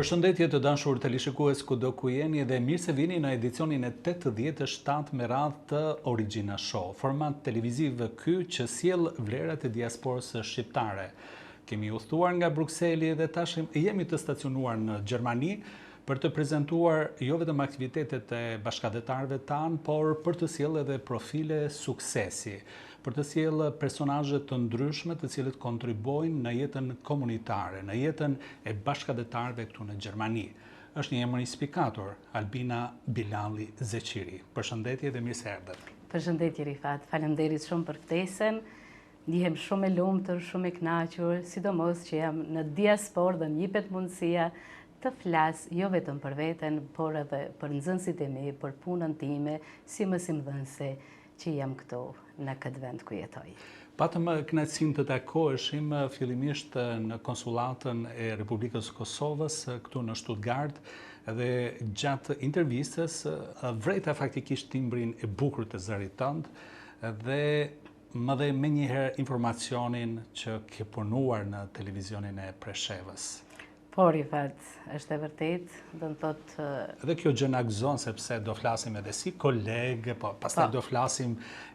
Përshëndetje të dashur teleshikues kudo ku jeni dhe mirë se vini në edicionin e 87 me radhë të Origina Show, format televiziv ky që sjell vlerat e diasporës shqiptare. Kemi udhëtuar nga Brukseli dhe tash jemi të stacionuar në Gjermani për të prezantuar jo vetëm aktivitetet e bashkëdhetarëve tanë, por për të sjellë edhe profile suksesi, për të sjellë personazhe të ndryshme të cilët kontribuojnë në jetën komunitare, në jetën e bashkëdhetarëve këtu në Gjermani. Është një emër inspirator, Albina Bilali Zeqiri. Përshëndetje dhe mirë se erdhët. Përshëndetje Rifat, faleminderit shumë për ftesën. Ndihem shumë e lumtur, shumë e kënaqur, sidomos që jam në diasporë dhe më jepet mundësia të flas jo vetëm për veten, por edhe për nxënësit e mi, për punën time, si mësimdhënëse që jam këtu në këtë vend ku jetoj. Patëm kënaqësinë të takoheshim fillimisht në konsulatën e Republikës Kosovës këtu në Stuttgart dhe gjatë intervistës vrejta faktikisht timbrin e bukur të zërit tënd dhe më dhe me njëherë informacionin që ke punuar në televizionin e Preshevës. Por i fat, është e vërtet, do të thotë... Dhe kjo gjë na gëzon sepse do flasim edhe si kolegë, po pastaj do flasim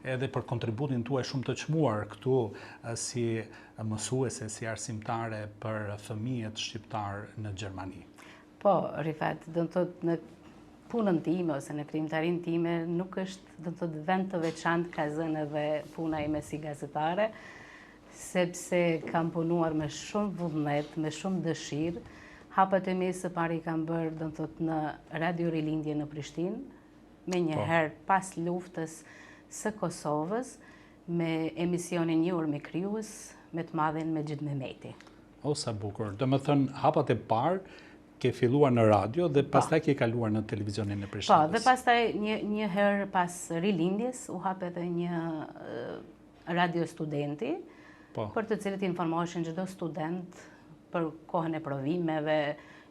edhe për kontributin tuaj shumë të çmuar këtu si mësuese, si arsimtare për fëmijët shqiptar në Gjermani. Po, Rifat, do të thotë në punën time ose në krijimtarinë time nuk është, do të thotë, vend të veçantë ka zënë edhe puna ime si gazetare, sepse kam punuar me shumë vullnet, me shumë dëshirë. Hapat e mi së pari kam bërë, do të thotë, në Radio Rilindje në Prishtinë, me njëherë pas luftës së Kosovës, me emisionin Një orë me krijues, me të madhin Mexhid Mehmeti. O, sa bukur. Do të thënë, hapat e parë ke filluar në radio dhe pastaj ke kaluar në televizionin e Prishtinës. Po, dhe pastaj një herë pas Rilindjes u hap edhe një radio studenti, për të cilët informoheshin çdo student për kohën e provimeve,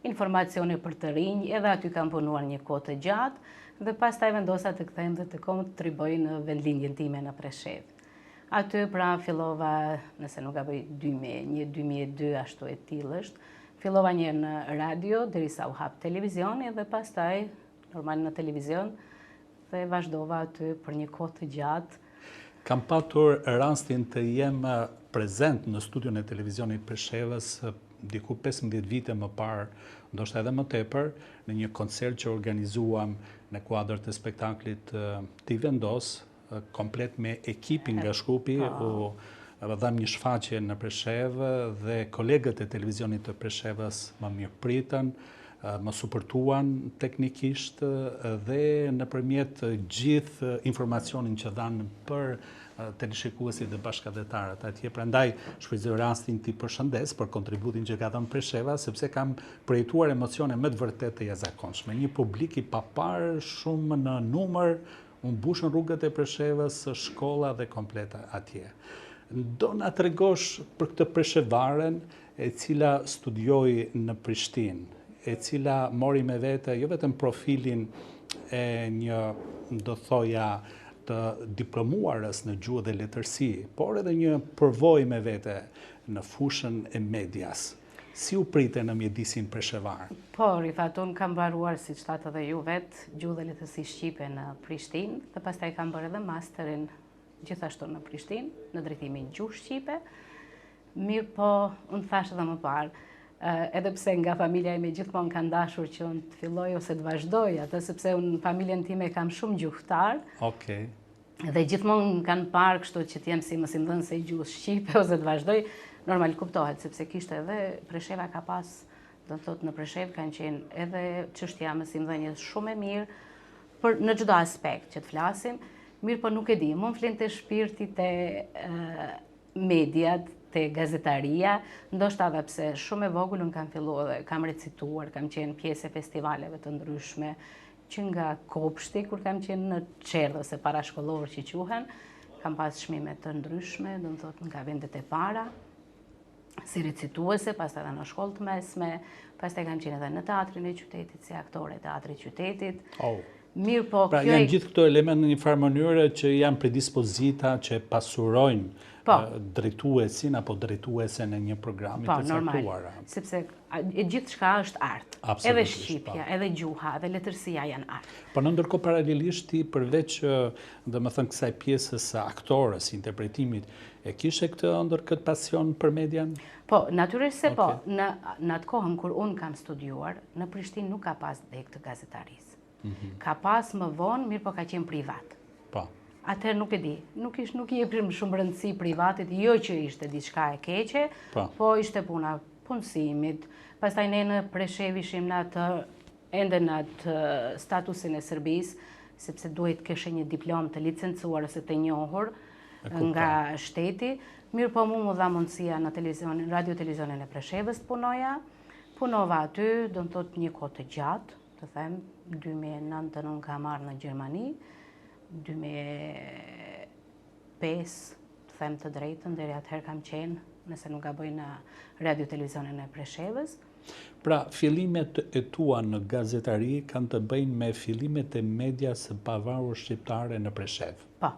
informacione për të rinj, edhe aty kam punuar një kohë të gjatë, dhe pastaj vendosa të kthehem dhe të kontribuoj në vendlindjen time në Preshevë. Aty pra fillova, nëse nuk gaboj 2001-2002 ashtu e tillë është, fillova një në radio derisa u hap televizioni dhe pastaj normal në televizion dhe vazhdova aty për një kohë të gjatë. Kam patur rastin të jem prezent në studion e televizionit Preshevës diku 15 vite më parë, ndoshta edhe më tepër, në një koncert që organizuam në kuadër të spektaklit Ti vendos, komplet me ekipin nga Shkupi, u dham një shfaqje në Preshevë dhe kolegët e televizionit të Preshevës më mirëpritën, më supërtuan teknikisht dhe nëpërmjet gjithë informacionin që dhanë për teleshikuesit dhe bashkëdhetarët atje. Prandaj shfrytëzoj rastin t'i përshëndes për kontributin që ka dhënë Presheva, sepse kam projektuar emocione më të vërtetë të jashtëzakonshme. Një publik i papar shumë në numër, u mbushën rrugët e Preshevës, shkolla dhe kompleta atje. Do na tregosh për këtë preshevaren e cila studioi në Prishtinë, e cila mori me vete jo vetëm profilin e një, do thoja, të diplomuarës në gjuhë dhe letërsi, por edhe një përvojë me vete në fushën e medias. Si u prite në mjedisin preshevar? Po, Rifat, unë kam mbaruar, si që thatë edhe ju vetë, gjuhë dhe letërsi shqipe në Prishtinë, dhe pastaj kam bërë edhe masterin gjithashtu në Prishtinë, në drejtimin gjuhë shqipe. Mirë po, unë thashë edhe më parë, edhe pse nga familja ime gjithmonë kanë dashur që unë të filloj ose të vazhdoj atë, sepse unë familjen time kam shumë gjuhëtar. Okej. Dhe gjithmonë kanë parë kështu që të jem si mësimdhënëse i gjuhës shqipe ose të vazhdoj, normal kuptohet, sepse kishte edhe Presheva ka pas, do të thotë në Preshevë kanë qenë edhe çështja mësimdhënies shumë e mirë për në çdo aspekt që të flasim, mirë po nuk e di, më flinte shpirti te mediat, te gazetaria, ndoshta edhe pse shumë e vogël unë kam filluar dhe kam recituar, kam qenë pjesë e festivaleve të ndryshme, që nga kopshti, kur kam qenë në qerdh ose parashkollor që quhen, kam pas çmime të ndryshme, do të thotë nga vendet e para, si recituese, pastaj edhe në shkollë të mesme, pastaj kam qenë edhe në teatrin e qytetit, si aktore teatrit qytetit. Mirë po, pra janë gjithë këto elemente në një farë mënyrë që janë predispozita që pasurojnë drejtuesin apo drejtuese në një programi të caktuar. Sepse e gjithë shka është artë. Edhe shqipja, edhe gjuha, edhe letërsia janë artë. Po në ndërkohë paralelisht ti përveç kësaj pjesës aktores, interpretimit, e kishe këtë pasion për median? Po, natyrisht se po. Në atë kohën kur unë kam studiuar, në Prishtinë nuk ka pas dek të gazetarisë. Ka pas më vonë, mirë po ka qenë privat. Po. Atëherë nuk e di. Nuk i jepim shumë rëndësi privatit, jo që ishte diçka e keqe, po ishte puna punësimit. Pastaj ne në Preshev ishim ende në atë statusin e Serbisë, sepse duhet këshe një diplomë të licencuar ose të njohur nga shteti. Mirë po mu dha mundësia në radio-televizionin e Preshevës punoja. Punova aty, do të thotë një kohë të gjatë, të them, 2009 unë ka marrë në Gjermani, 2005, të them të drejtën, deri atëherë kam qenë, nëse nuk gaboj në radio-televizionin e Preshevës. Pra, fillimet e tua në gazetari kanë të bëjnë me fillimet e medias së pavarur shqiptare në Preshev? Po,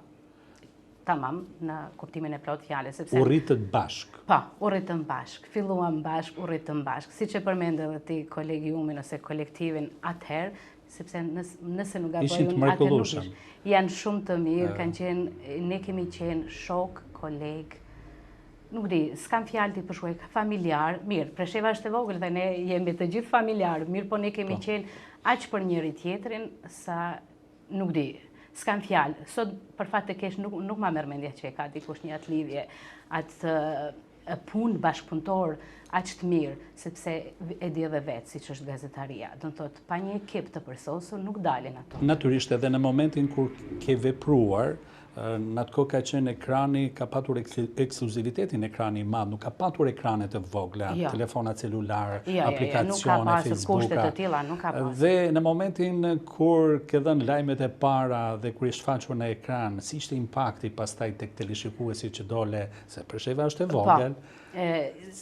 tamam, në kuptimin e plot fjale. U rritët bashk? Po, u rritëm bashk. Filluam bashk, u rritëm bashk. Si që përmendë dhe ti kolegiumin ose kolektivin atëherë, sepse nëse nuk gabojun, atëherë nuk ishë. Janë shumë të mirë, kanë qenë, ne kemi qenë shok, koleg, nuk di, s'kam fjalë ti përshkuaj, familjar, mirë, Presheva është e vogël dhe ne jemi të gjithë familjar, mirë, po ne kemi qenë aq për njëri tjetrin, sa nuk di, s'kam fjalë. Sot, për fat të kesh, nuk ma merr mendja që e ka dikush një atë lidhje, atë punë bashkëpunëtor, aq të mirë, sepse e di edhe vetë, si që është gazetaria. Do të thotë, pa një ekip të përsosur, nuk dalin ato. Natyrisht, edhe në momentin kur ke vepruar, në atë kohë ka qenë ekrani, ka patur ekskluzivitetin ekrani i madh, nuk ka patur ekranet të vogla, telefona celular, aplikacione, Facebook. Dhe në momentin kur ke dhënë lajmet e para dhe kur ishte faqur në ekran, si ishte impakti pastaj tek teleshikuesi që dole, se Presheva është e vogël,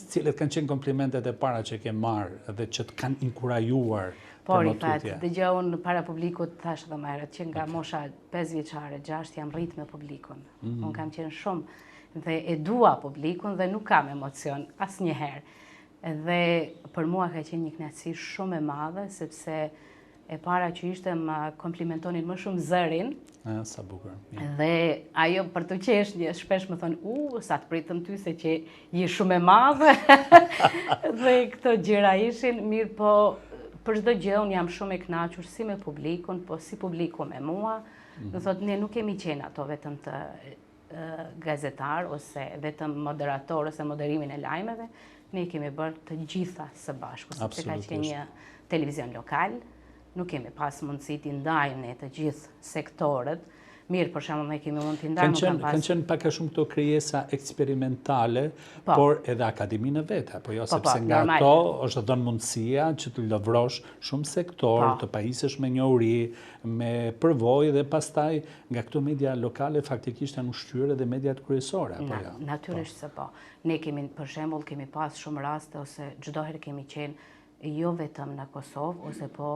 cilët kanë qenë komplimentet e para që ke marrë dhe që të kanë inkurajuar. Por, i fatë, dëgjë unë para publikut thash dhe më herët, që nga mosha 5 vjeçare, 6 jam rritë me publikun. Unë kam qenë shumë dhe e dua publikun dhe nuk kam emocion, asë njëherë. Dhe për mua ka qenë një kënaqësi shumë e madhe, sepse e para që ishte më komplimentonin më shumë zërin. Sa bukur. Dhe ajo për të qesh një shpesh më thonë, sa të pritëm ty se që je shumë e madhe. Dhe këto gjëra ishin, mirë po, për çdo gjë unë jam shumë e kënaqur si me publikun, po si publiku me mua. Do thotë ne nuk kemi qenë ato vetëm të gazetar ose vetëm moderator ose moderimin e lajmeve, ne kemi bërë të gjitha së bashku, sepse ka qenë një televizion lokal, nuk kemi pas mundësi t'i ndajmë ne të gjithë sektorët. Mirë, për shembull, ne kemi mund t'i ndajmë. Kanë qenë pak a shumë këto krijesa eksperimentale, por edhe akademinë vetë, apo jo, sepse nga ato është dhënë mundësia që të lëvrosh shumë sektor, të pajisesh me njohuri, me përvojë dhe pastaj nga këto media lokale faktikisht janë ushqyer edhe mediat kryesore, apo jo? Natyrisht se po. Ne kemi, për shembull, kemi pas shumë raste ose çdo herë kemi qenë jo vetëm në Kosovë, ose po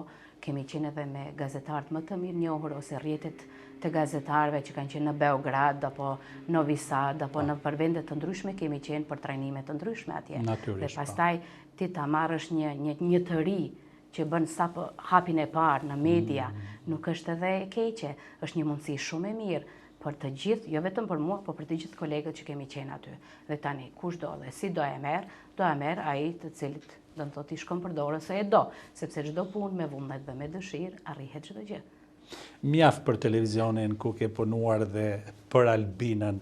kemi qenë edhe me gazetarët më të mirë njohur ose rrjetet të gazetarëve që kanë qenë në Beograd, apo Novi Sad, apo në vende të ndryshme kemi qenë për trajnime të ndryshme atje. Dhe pastaj ti ta marrësh një të ri që bën sapo hapin e parë në media, nuk është edhe e keqe, është një mundësi shumë e mirë për të gjithë, jo vetëm për mua, por për të gjithë kolegët që kemi qenë aty. Dhe tani kush do dhe si do e merr ai të cilit do të thotë i shkon për dorë ose e do, sepse çdo punë me vullnet dhe me dëshirë arrihet çdo gjë. Mjaft për televizionin ku ke punuar dhe për Albinën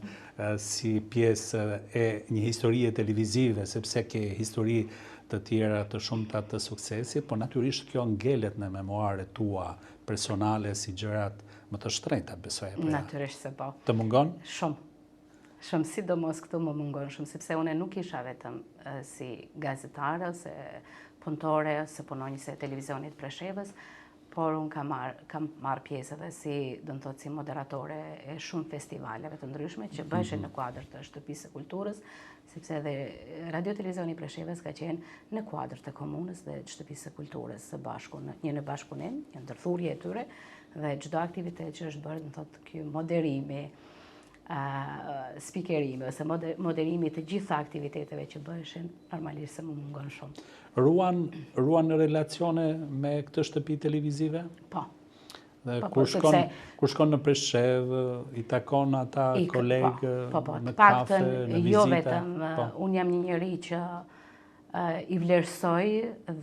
si pjesë e një historie televizive, sepse ke histori të tjera të shumta të suksesit, por natyrisht kjo ngelet në memoaret tua personale si gjërat më të shtrenjta, besoj. Natyrisht se po. Të mungon? Shumë. Shumë, sidomos këtu më mungon shumë, sepse unë nuk isha vetëm si gazetare ose punëtore ose punonjëse e televizionit Preshevës, por unë kam marrë pjesë edhe si, do të thotë, si moderatore e shumë festivaleve të ndryshme që bëheshin në kuadër të Shtëpisë së Kulturës, sepse edhe Radio-Televizioni Preshevës ka qenë në kuadër të komunës dhe Shtëpisë së Kulturës së bashku, një në bashkëpunim, një ndërthurje e tyre, dhe çdo aktivitet që është bërë, do të thotë, ky moderimi, spikerimi ose moderimi të gjitha aktiviteteve që bëheshin, normalisht se më mungon shumë. Ruan në relacione me këtë shtëpi televizive? Po. Dhe kur shkon në Preshevë, i takon ata kolegë në kafe, në vizita? Jo vetëm, unë jam një njeri që i vlerësoj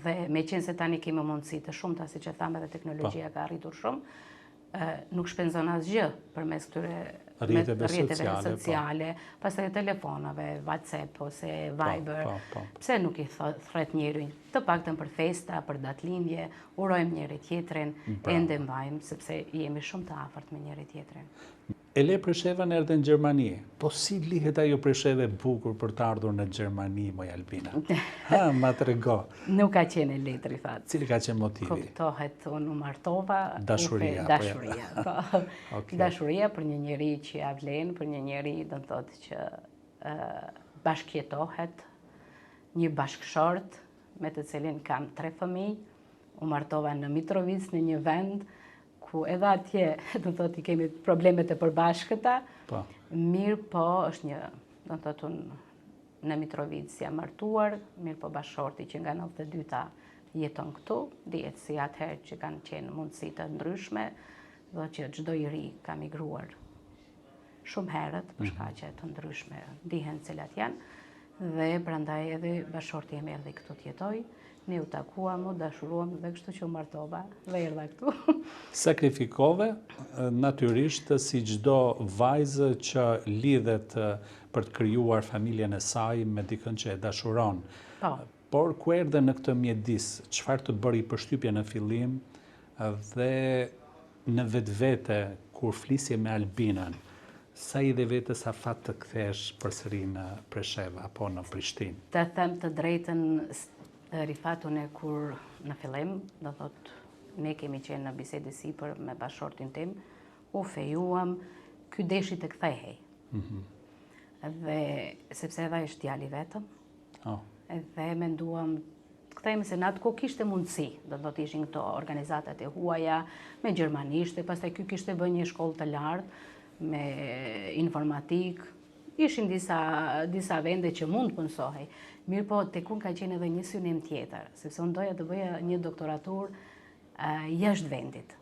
dhe me qenë se tani kemi mundësi të shumta, siç e thamë, edhe teknologjia ka arritur shumë, nuk shpenzon asgjë përmes këtyre rrjeteve sociale, pastaj telefonave, WhatsApp ose Viber. Pse nuk i thret njëri, të paktën për festa, për datëlindje, urojmë njëri tjetrin, ende mbajmë sepse jemi shumë të afërt me njëri tjetrin. E le Preshevën erdhe në Gjermani, po si lihet ajo Presheve bukur për të ardhur në Gjermani, moj Albina? Ma trego. Nuk ka qenë e letër, i thatë. Cili ka qenë motivi? Kuptohet, unë martova. Dashuria. Dashuria për një njeri që ja vlen, për një njeri do të thotë që bashkjetohet, një bashkëshort me të cilin kam 3 fëmijë, u martova në Mitrovic, në një vend ku edhe atje, do të thotë, i kemi problemet e përbashkëta, mirë po është një, do të thotë, unë në Mitrovic jam martuar, mirë po bashkëshorti që nga 92-ta jeton këtu, dihet si atëherë që kanë qenë mundësi të ndryshme, dhe që çdo i ri ka migruar shumë herët për shkaqe të ndryshme, dihen cilat janë, dhe prandaj edhe bashkëshorti jam erdhi këtu të jetoj. Ne u takuam, u dashuruam dhe kështu që u martova dhe erdha këtu. Sakrifikove, natyrisht, si çdo vajzë që lidhet për të krijuar familjen e saj me dikën që e dashuron. Por ku erdhe në këtë mjedis, çfarë të bëri përshtypje në fillim dhe në vetvete kur flisje me Albinën, sa i dhe vetës afat të kthesh përsëri në Preshevë apo në Prishtinë? Të them të drejtën, Rifat, unë kur në fillim, do thot, ne kemi qenë në bisedë sipër me bashkëshortin tim, u fejuam, ky deshi të kthehej. Dhe sepse edhe është djali vetëm, edhe menduam të kthehemi se në atë kohë kishte mundësi, do thot ishin këto organizatat e huaja me gjermanisht, pastaj ky kishte bërë një shkollë të lartë me informatik, ishin disa vende që mund të mësohej. Mirë po, tek unë ka qenë edhe një synim tjetër, sepse unë doja të bëja një doktoratur jashtë vendit.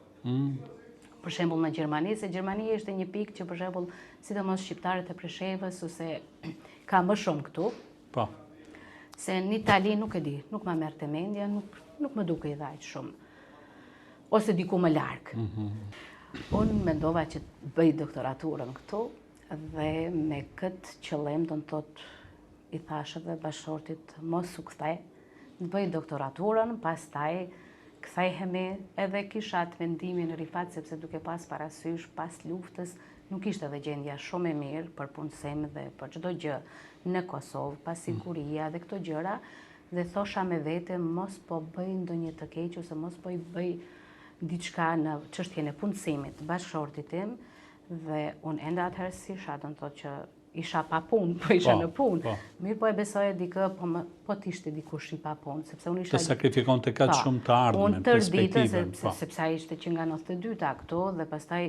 Për shembull në Gjermani, se Gjermania ishte një pikë që për shembull, sidomos shqiptarët e Preshevës ose ka më shumë këtu. Po. Se në Itali nuk e di, nuk ma merrte mendja, nuk më duke i dhaq shumë. Ose diku më larg. Unë mendova që të bëj doktoraturën këtu dhe me këtë qëllim do të thotë i thashë dhe bashkëshortit mos u kthe, të bëj doktoraturën, pastaj kthehemi, edhe kisha atë mendimin Rifat, sepse duke pas parasysh pas luftës, nuk ishte edhe gjendja shumë e mirë për punësim dhe për çdo gjë në Kosovë, pas siguria dhe këto gjëra, dhe thosha me vete mos po bëj ndonjë të keq ose mos po i bëj diçka në çështjen e punësimit bashkëshortit tim, dhe unë ende atëherë sisha, do të thotë që isha pa punë, po isha në punë. Mirë po e besoja dikë, po t'ishte dikush i pa punë, sepse unë isha... Të sakrifikon të katë shumë të ardhme, perspektivën. Sepse a ishte që nga 92-ta këtu, dhe pastaj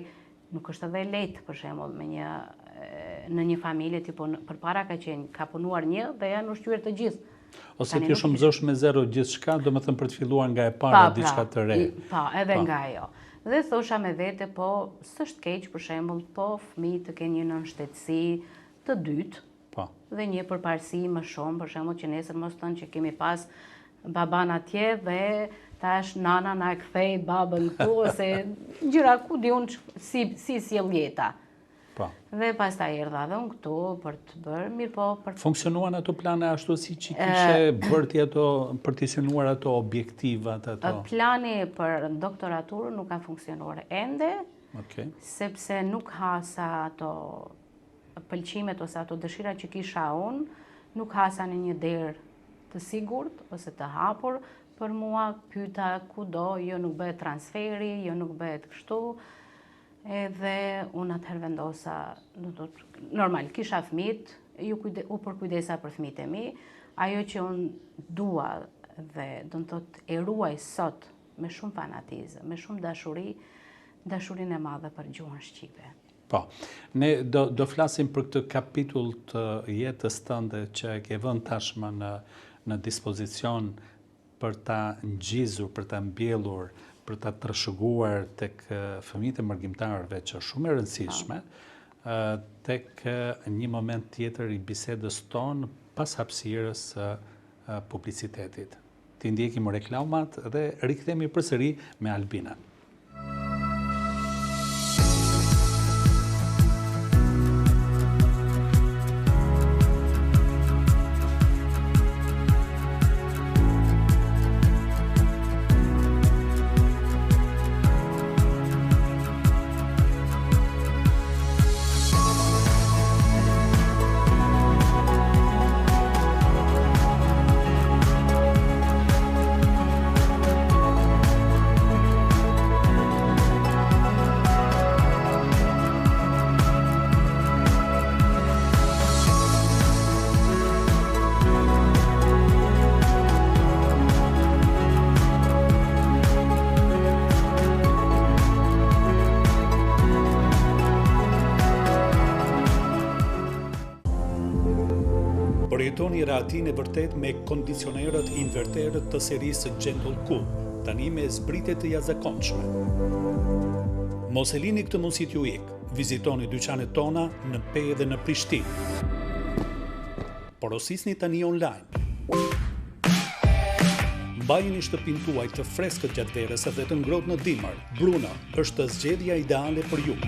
nuk është edhe lehtë, për shembull, me në një familje, tipo përpara ka punuar një dhe janë ushqyer të gjithë. Ose ti shumëzosh me zero gjithçka, do të thënë për të filluar nga e para diçka të re. Po, edhe nga ajo. Dhe thosha me vete, po s'është keq, për shembull, po fëmijët të kenë një nënshtetësi të dytë, dhe një përparësi më shumë, për shembull që nesër mos thonë që kemi pas baban atje dhe tash nana na kthej babën këtu, ose gjëra ku di unë si sjell jeta. Dhe pastaj erdha edhe unë këtu për të bërë, mirë po... Funksionuan ato plane ashtu si që kishe bërti ato, për të synuar ato objektivat ato? Plani për doktoraturë nuk ka funksionuar ende, sepse nuk hasa ato pëlqimet ose ato dëshira që kisha unë, nuk hasa në një derë të sigurt ose të hapur, për mua pyeta kudo, jo nuk bëhet transferi, jo nuk bëhet kështu, edhe unë atëherë vendosa, normal, kisha fëmijët, u përkujdesa për fëmijët e mi, ajo që unë dua dhe do të thotë e ruaj sot me shumë fanatizëm, me shumë dashuri, dashurinë e madhe për gjuhën shqipe. Po, ne do flasim për këtë kapitull të jetës tënde që e ke vënë tashmë në dispozicion për ta ngjizur, për ta mbjellur, për ta trashëguar tek fëmijët e mërgjimtarëve, që është shumë e rëndësishme, tek një moment tjetër i bisedës tonë pas hapësirës së publicitetit. Ti ndjekim reklamat dhe rikthehemi përsëri me Albina. Përjetoni rahatin e vërtet me kondicionerët inverterët të serisë Gentle Cool, tani me zbritje të jashtëzakonshme. Mos e lini këtë mundësi t'ju ikë. Vizitoni dyqanet tona në Pejë dhe në Prishtinë. Porosisni tani online. Mbajini shtëpinë tuaj të freskët gjatë verës dhe të ngrohtë në dimër. Bruno është zgjedhja ideale për ju.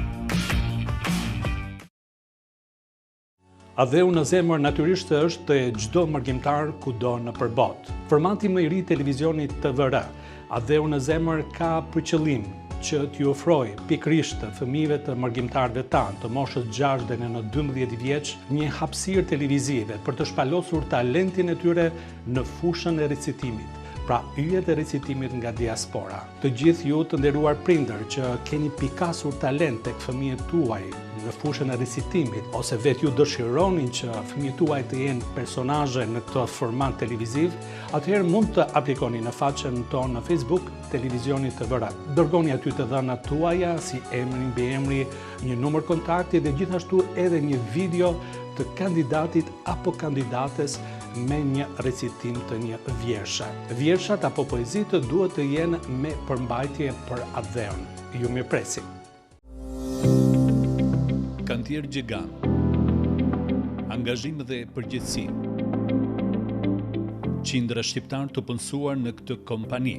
Adheu në zemër natyrisht është të çdo mërgjimtar kudo në përbot. Formati më i ri televizionit TVR, Adheu në zemër ka për qëllim që t'ju ofroj pikërisht fëmijëve të mërgjimtarëve tanë të moshës 6 dhe në 12 vjeç një hapësirë televizive për të shpalosur talentin e tyre në fushën e recitimit. Pra yjet e recitimit nga diaspora. Të gjithë ju të nderuar prindër që keni pikasur talent tek fëmijët tuaj në fushën e recitimit, ose vetë ju dëshironin që fëmijët tuaj të jenë personazhe në këtë format televiziv, atëherë mund të aplikoni në faqen tonë në Facebook Televizioni TVR. Dërgoni aty të dhënat tuaja si emri, mbiemri, një numër kontakti dhe gjithashtu edhe një video të kandidatit apo kandidates me një recitim të një vjershe. Vjershat apo poezitë duhet të jenë me përmbajtje për Adheun. Ju mirëpresim. Kantier Gjigant. Angazhim dhe përgjegjësi. Qindra shqiptar të punësuar në këtë kompani.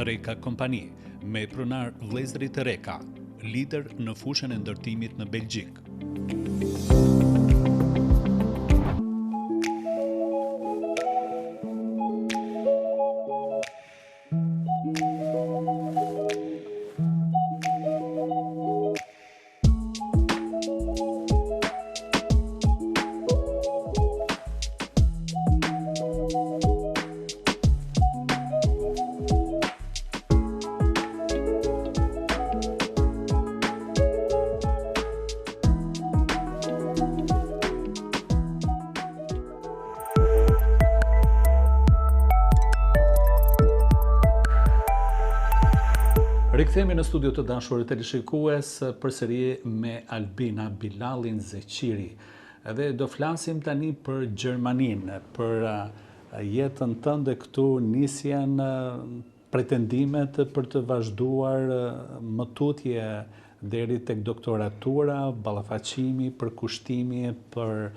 Reka Kompani, me pronar vëllezërit Reka, lider në fushën e ndërtimit në Belgjik. Rikthehemi në studio të dashur teleshikues përsëri me Albina Bilalin Zeqiri. Dhe do flasim tani për Gjermaninë, për jetën tënde këtu, nisjen pretendimet për të vazhduar mëtutje deri tek doktoratura, ballafaqimi, përkushtimi për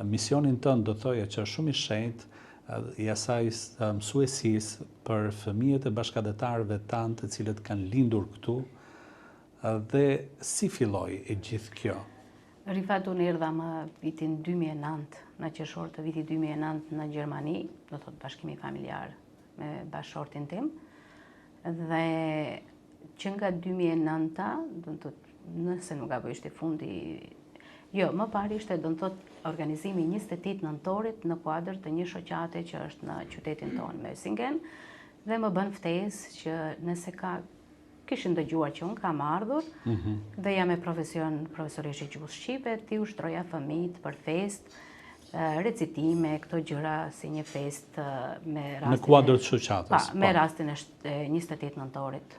misionin tënd, do thoja që është shumë i shenjtë, i asaj mësuesisë për fëmijët e bashkëdhetarëve tanë të cilët kanë lindur këtu, dhe si filloi e gjithë kjo? Rifat, unë erdha më vitin 2009, në qershor të vitit 2009 në Gjermani, do thot bashkimi familjar me bashkëshortin tim, dhe që nga 2009-ta, do të nëse nuk apo ishte fundi. Jo, më parë ishte, do të thotë, organizimi 28 nëntorit në kuadër të një shoqate që është në qytetin tonë Mösingen, dhe më bën ftesë që nëse kishin dëgjuar që unë kam ardhur, dhe jam me profesion profesoreshe gjuhës shqipe, ti ushtroja fëmijët për festë, recitime, këto gjëra si një festë me rastin në kuadër të shoqatës. Me rastin e 28 nëntorit.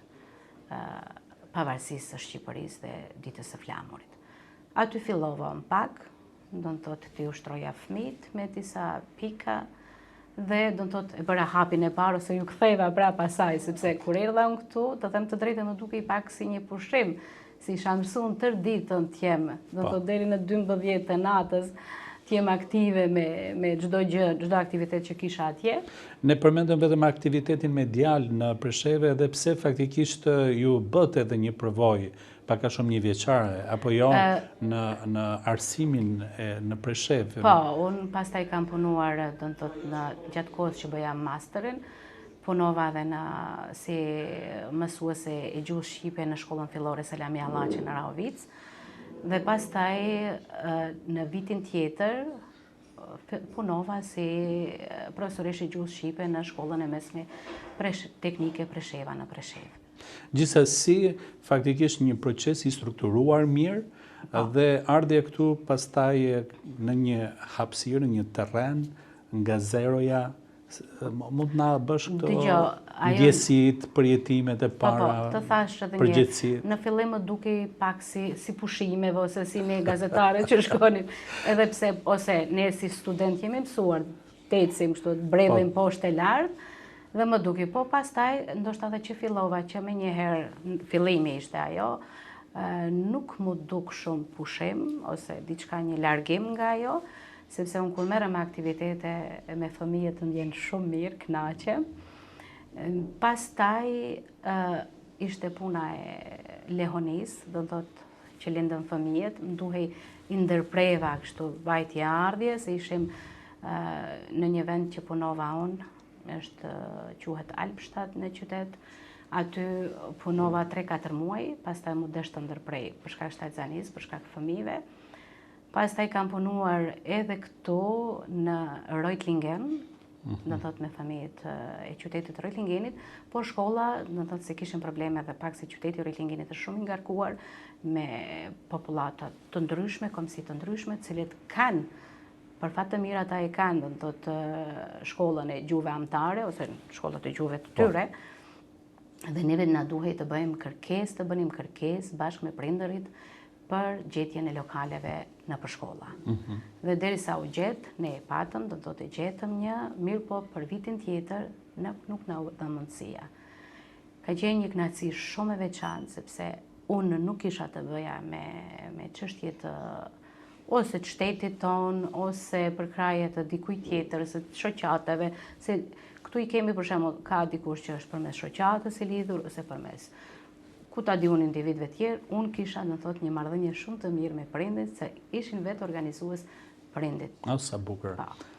pavarësisë së Shqipërisë dhe ditës së flamurit. Aty fillova më pak, do të thotë ti ushtroja fëmijët me disa pika dhe do të thotë e bëra hapin e parë ose ju ktheva prapë asaj, sepse kur erdha unë këtu, të them të drejtën, më dukej pak si një pushim, si isha mësuar tërë ditën të jem, do të thotë deri në 12 të natës, të jem aktive me çdo gjë, çdo aktivitet që kisha atje. Ne përmendëm vetëm aktivitetin medial në Presheve dhe pse faktikisht ju bët edhe një përvojë, pak a shumë një vjeçare, apo jo në arsimin në Preshev? Po, unë pastaj kam punuar, do të thotë, gjatë kohës që bëja masterin, punova edhe si mësuese e gjuhës shqipe në shkollën fillore Selami Allaçi në Rahovic. Dhe pastaj në vitin tjetër punova si profesoreshe gjuhës shqipe në shkollën e mesme teknike Presheva në Preshev. Gjithsesi, faktikisht një proces i strukturuar mirë dhe ardhje këtu pastaj në një hapësirë, një terren nga zeroja, mund na bësh këto ndjesit, përjetimet e para, të thash edhe përgjithësi. Në fillim më dukej pak si pushimeve ose si ne gazetare që shkonim, edhe pse ose ne si student jemi mësuar të ecim kështu, brellim poshtë e lartë, dhe më duke, po pastaj, ndoshta edhe që fillova, që me njëherë, fillimi ishte ajo, nuk mu duk shumë pushim, ose diçka një largim nga ajo, sepse unë kur merrem me aktivitete me fëmijët të ndjen shumë mirë, kënaqe. Pastaj ishte puna e lehonis, do të thotë që lindën fëmijët, më duhej i ndërpreva kështu vajtje ardhje, se ishim në një vend që punova unë, quhet Alpshtat në qytet, aty punova 3-4 muaj, pastaj mu desh të ndërprej për shkak shtatzanisë, për shkak fëmijëve. Pastaj kam punuar edhe këtu në Reutlingen, do thotë me fëmijët e qytetit Reutlingenit, por shkolla, do thotë se kishin probleme dhe pak se qyteti i Reutlingenit është shumë i ngarkuar me popullata të ndryshme, komsi të ndryshme, të cilët kanë, për fat të mirë ata e kanë, do thotë shkollën e gjuhëve amtare ose shkollat e gjuhëve të tyre, dhe neve na duhej të bëjmë kërkesë, të bënim kërkesë bashkë me prindërit për gjetjen e lokaleve në përshkolla. Dhe derisa u gjet, ne e patëm, do thotë e gjetëm një, mirë po për vitin tjetër nuk na u dha mundësia. Ka qenë një kënaqësi shumë e veçantë, sepse unë nuk isha të bëja me çështje të ose të shtetit ton, ose për kraje të dikuj tjetër, ose të shoqatave, se këtu i kemi për shembull ka dikush që është përmes shoqatës i lidhur, ose përmes ku ta di unë individëve tjerë, unë kisha në thotë një marrëdhënie shumë të mirë me prindit, se ishin vetë organizues prindit. Sa bukur.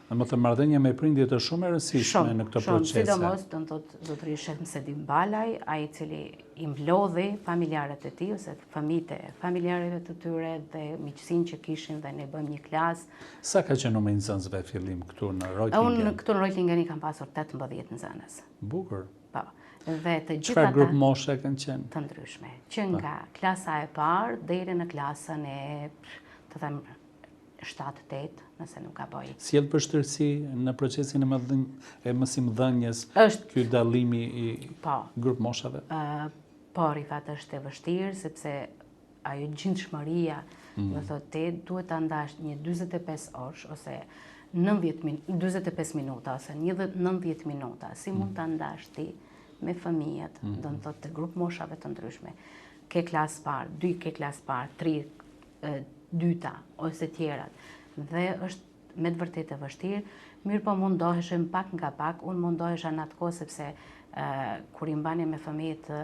Dhe më të marrëdhënia me prindit është shumë e rëndësishme në këtë procese. Sidomos, do të thotë zotërisht Sedim Balaj, ai i cili i mblodhi familjarët e tij ose fëmijët e familjarëve të tyre dhe miqësinë që kishin dhe ne bëjmë një klasë. Sa ka qenë numri i nxënësve fillim këtu në Reutlingen? Unë këtu në Reutlingen i kam pasur 18 nxënës. Bukur. Po. Dhe të gjithë ata. Çfarë grup moshe kanë qenë? Të ndryshme. Që nga klasa e parë deri në klasën e, të them, 7-8, nëse nuk ka bëj. Sjell vështirësi në procesin e mësimdhënies ky dallimi i grup moshave? Por i fatë është e vështirë, sepse ajo gjendshmëria, do thotë duhet ta ndash një 45 orë ose 45 minuta ose 90 minuta. Si mund ta ndash ti me fëmijët, do të thotë të grup moshave të ndryshme. Ke klasë parë, 2 ke klasë parë, 3 dyta ose tjerat. Dhe është me të vërtetë e vështirë, mirë po mundoheshim pak nga pak, unë mundohesha në atë kohë sepse kur i mbani me fëmijët e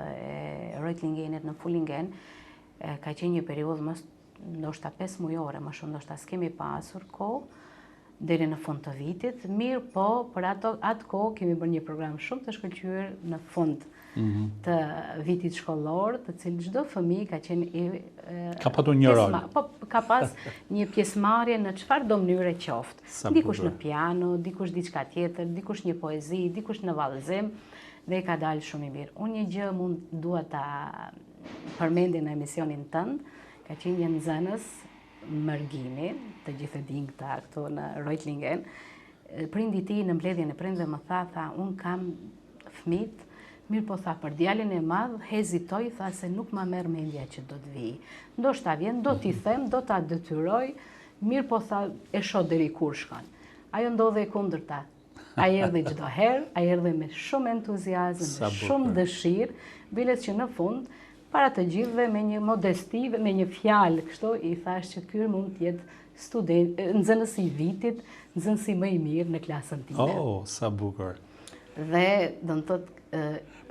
Reutlingenit në Fullingen, ka qenë një periudhë ndoshta 5 mujore, më shumë ndoshta s'kemi pasur kohë deri në fund të vitit, mirë po për atë kohë kemi bërë një program shumë të shkëlqyer në fund të vitit shkollor, të cilë çdo fëmijë ka qenë ka patur një rol. Po ka pas një pjesëmarrje në çfarëdo mënyre qoftë. Dikush në piano, dikush diçka tjetër, dikush një poezi, dikush në vallëzim, dhe ka dalë shumë i mirë. Unë një gjë dua ta përmendin në emisionin tënd, ka qenë një nxënës Mërgini, të gjithë e din këta këtu në Reutlingen. Prindi i tij në mbledhjen e prindve më tha, unë kam fëmijët Mirë po tha, për djalin e madh, hezitoj, tha se nuk ma merr mendja që do të vi. Ndoshta vjen, do t'i them, do ta detyroj, mirë po tha, e shoh deri kur shkon. Ajo ndodhe e kundërta. Ai erdhi çdo herë, ai erdhi me shumë entuziazëm, me shumë dëshirë, biles që në fund, para të gjithëve me një modesti, me një fjalë, kështu i thash që ky mund të jetë nxënësi i vitit, nxënësi më i mirë në klasën time. Oh, sa bukur. Dhe do të thotë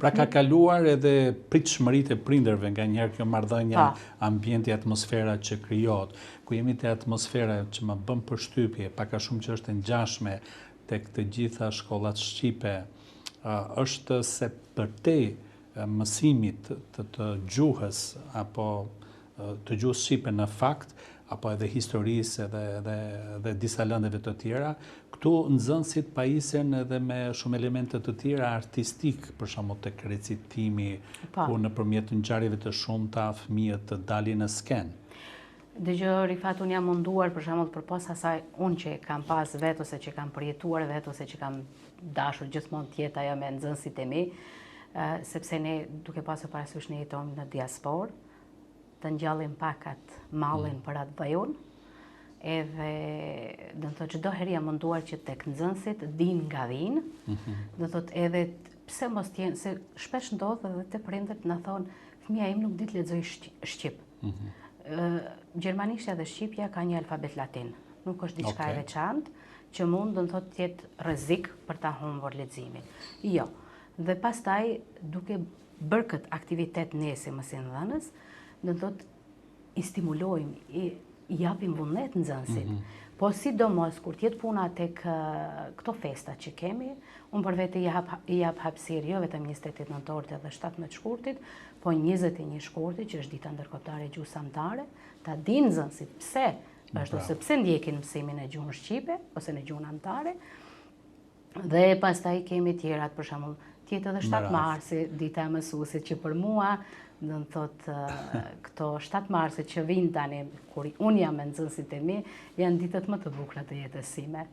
pra ka kaluar edhe pritshmëritë e prindërve nga njerë kjo marrëdhënia, ambienti, atmosfera që krijohet, ku jemi te atmosfera që më bën përshtypje, pak a shumë që është e ngjashme tek të gjitha shkollat shqipe, është se përtej mësimit të gjuhës apo të gjuhës shqipe në fakt, apo edhe historisë dhe disa lëndeve të tjera, këtu nxënësit pajisen edhe me shumë elemente të tjera artistik, për shembull tek recitimi, ku nëpërmjet ngjarjeve të shumta fëmijët të dalin në skenë. Dëgjoj, Rifat, unë jam munduar, për shembull, përpos asaj, unë që kam pas vetë ose që kam përjetuar vetë ose që kam dashur gjithmonë të jetë ajo me nxënësit e mi, sepse ne duke pasur parasysh ne jetojmë në diasporë, të ngjallim pakat mallin për atë dhëun, edhe do të thotë çdo herë jam munduar që tek nxënësit din nga vin, do të thotë edhe pse mos të jenë, se shpesh ndodh edhe te prindërit na thonë fëmia im nuk di të lexoj shqip. Gjermanishtja dhe shqipja ka një alfabet latin, nuk është diçka e veçantë që mund do të thotë të jetë rrezik për ta humbur leximin. Jo. Dhe pastaj duke bërë këtë aktivitet ne si mësimdhënës, do të thotë i stimulojmë, i japim vullnet nxënësit. Po sidomos kur të jetë puna tek këto festa që kemi, unë për vete i jap hapësirë jo vetëm 28 nëntorit edhe 17 shkurtit, po 21 shkurtit, që është dita ndërkombëtare e gjuhës anëtare, ta dinë nxënësit pse është ose pse ndjekin mësimin e gjuhën shqipe ose në gjuhën anëtare. Dhe pastaj kemi tjerat, për shembull, tjetë edhe 7 marsi, dita e mësuesit, që për mua do të thotë këto 7 marsit që vinë tani, kur unë jam me nxënësit e mi, janë ditët më të bukura të jetës sime.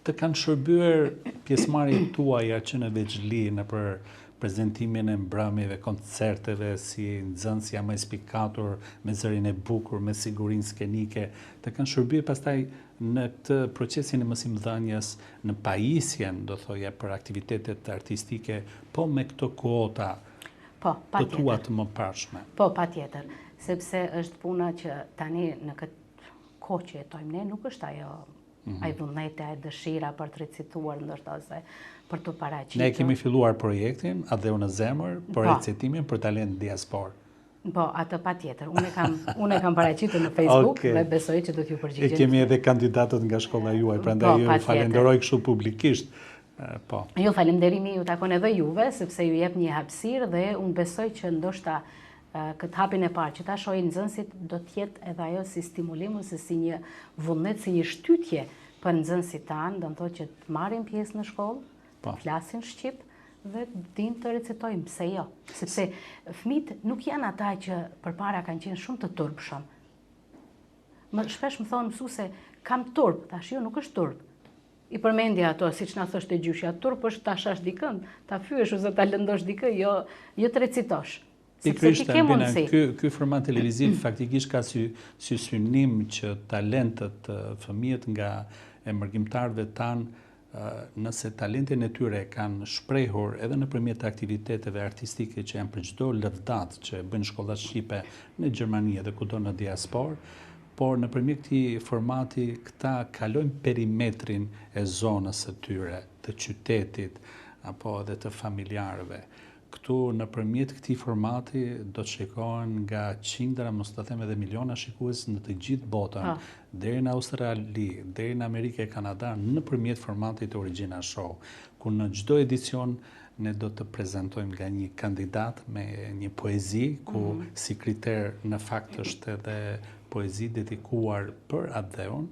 Të kanë shërbyer pjesëmarrjet tuaja që në veçli në për prezentimin e mbrëmjeve, koncerteve, si nxënës jam inspikator, me zërin e bukur, me sigurinë skenike, të kanë shërbyer pastaj në këtë procesin e mësimdhënies, në pajisjen, do thoja, për aktivitetet artistike, po me këto kuota të tua të mëparshme. Po, patjetër, sepse është puna që tani në këtë kohë që jetojmë ne, nuk është ajo ai vullneti, ai dëshira për të recituar ndoshta ose për të paraqitur. Ne kemi filluar projektin Adheu në zemër për recitimin për talent diaspor. Po, atë patjetër. Unë e kam paraqitur në Facebook dhe besoj që do t'ju përgjigjem. E kemi edhe kandidatët nga shkolla juaj, prandaj ju falenderoj kështu publikisht. Jo, falenderimi ju takon edhe juve, sepse ju jep një hapësirë dhe unë besoj që ndoshta këtë hapin e parë që ta shohin nxënësit do të jetë edhe ajo si stimulim ose si një vullnet, si një shtytje për nxënësit tanë, do të thotë që të marrin pjesë në shkollë, flasin shqip dhe dinë të recitojnë, pse jo? Sepse fëmijët nuk janë ata që përpara kanë qenë shumë të turpshëm. Shpesh më thonë mësuese, kam turp, thash jo, nuk është turp. I përmendja ato, siç na thoshte gjyshja, turp është ta shash dikën, ta fyesh ose ta lëndosh dikë, jo të recitosh. Pikërisht, ky format televiziv faktikisht ka si synim që talentët fëmijët nga emërgjimtarëve tanë, nëse talentin e tyre kanë shprehur edhe nëpërmjet aktiviteteve artistike që janë për çdo lëvdat që bëjnë shkollat shqipe në Gjermani dhe kudo në diasporë, por nëpërmjet këtij formati këta kalojnë perimetrin e zonës së tyre, të qytetit apo edhe të familjarëve. Këtu nëpërmjet këtij formati do të shikohen nga qindra, mos të them edhe miliona shikues në të gjithë botën, deri në Australi, deri në Amerikë e Kanada, nëpërmjet formatit Original Show, ku në çdo edicion ne do të prezantojmë nga një kandidat me një poezi, ku si kriter në fakt është edhe poezi dedikuar për Adheun,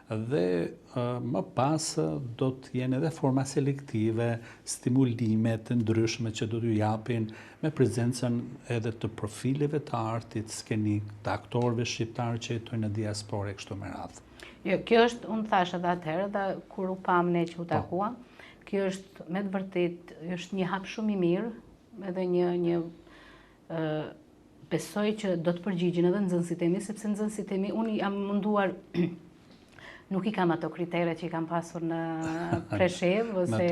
dhe më pas do të jenë edhe forma selektive, stimulime të ndryshme që do t'ju japin me prezencën edhe të profileve të artit skenik, të aktorëve shqiptarë që jetojnë në diasporë e kështu me radhë. Jo, kjo është, unë thash edhe atëherë, dhe kur u pam ne që u takuam, kjo është me të vërtet, është një hap shumë i mirë, edhe një besoj që do të përgjigjen edhe nxënësit e mi, sepse nxënësit e mi, unë jam munduar, nuk i kam ato kritere që i kam pasur në Preshev, ose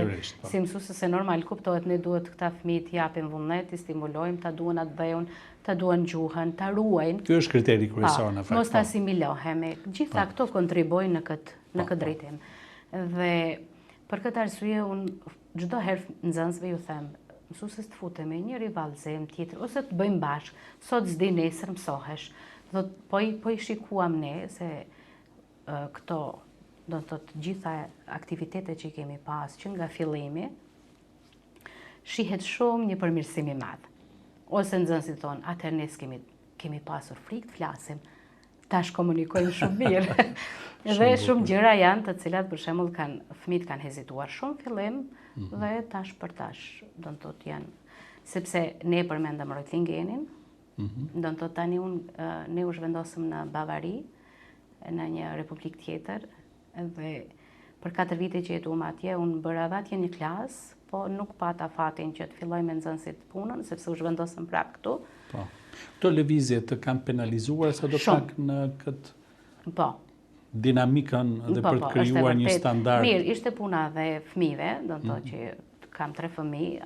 si mësuese, se normal kuptohet, ne duhet këta fëmijë t'i japim vullnet, t'i stimulojmë, ta duan atë dheun, ta duan gjuhën, ta ruajnë. Ky është kriteri kryesor në fakt. Mos ta asimilohemi. Gjitha këto kontribojnë në këtë drejtim. Dhe për këtë arsye unë çdo herë nxënësve ju them, mësueses të futemi një rivalzim tjetër, ose të bëjmë bashkë, sot s'di nesër mësohesh. Po i shikuam ne se këto, do të thotë, gjitha aktivitetet që i kemi pas që nga fillimi, shihet shumë një përmirësim i madh. Ose nxënësit thonë, atëherë ne kemi pasur frikë të flasim, tash komunikojmë shumë mirë. Dhe shumë gjëra janë të cilat për shembull fëmijët kanë hezituar shumë fillim dhe tash për tash, do të thotë janë, sepse ne përmendëm Reutlingenin, do të thotë tani ne u zhvendosëm në Bavari, në një republikë tjetër, dhe për 4 vite që jetuam atje, unë bëra atje një klasë, po nuk pata fatin që të filloj me nxënësit punën, sepse u zhvendosëm prapë këtu. Po. Këto lëvizje të kanë penalizuar sa do pak në këtë dinamikën dhe për të krijuar një standard? Mirë, ishte puna dhe fëmijëve, do të thotë që kam 3 fëmijë,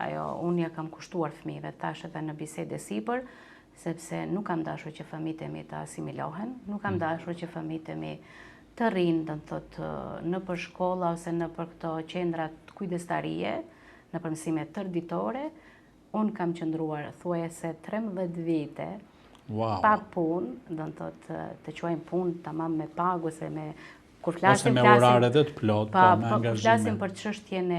unë ja kam kushtuar fëmijëve tash edhe në bisedë sipër, sepse nuk kam dashur që fëmijët e mi të asimilohen, nuk kam dashur që fëmijët e mi të rrinë, do të thotë, në për shkolla ose në për këto qendrat kujdestarie, në përmësime tërditore. Unë kam qëndruar thuajse 13 vite pa punë, do të thotë të quajmë punë tamam me pagë ose me kur flasim ose me orare dhe të plot, po me angazhime. Flasim për çështjen e,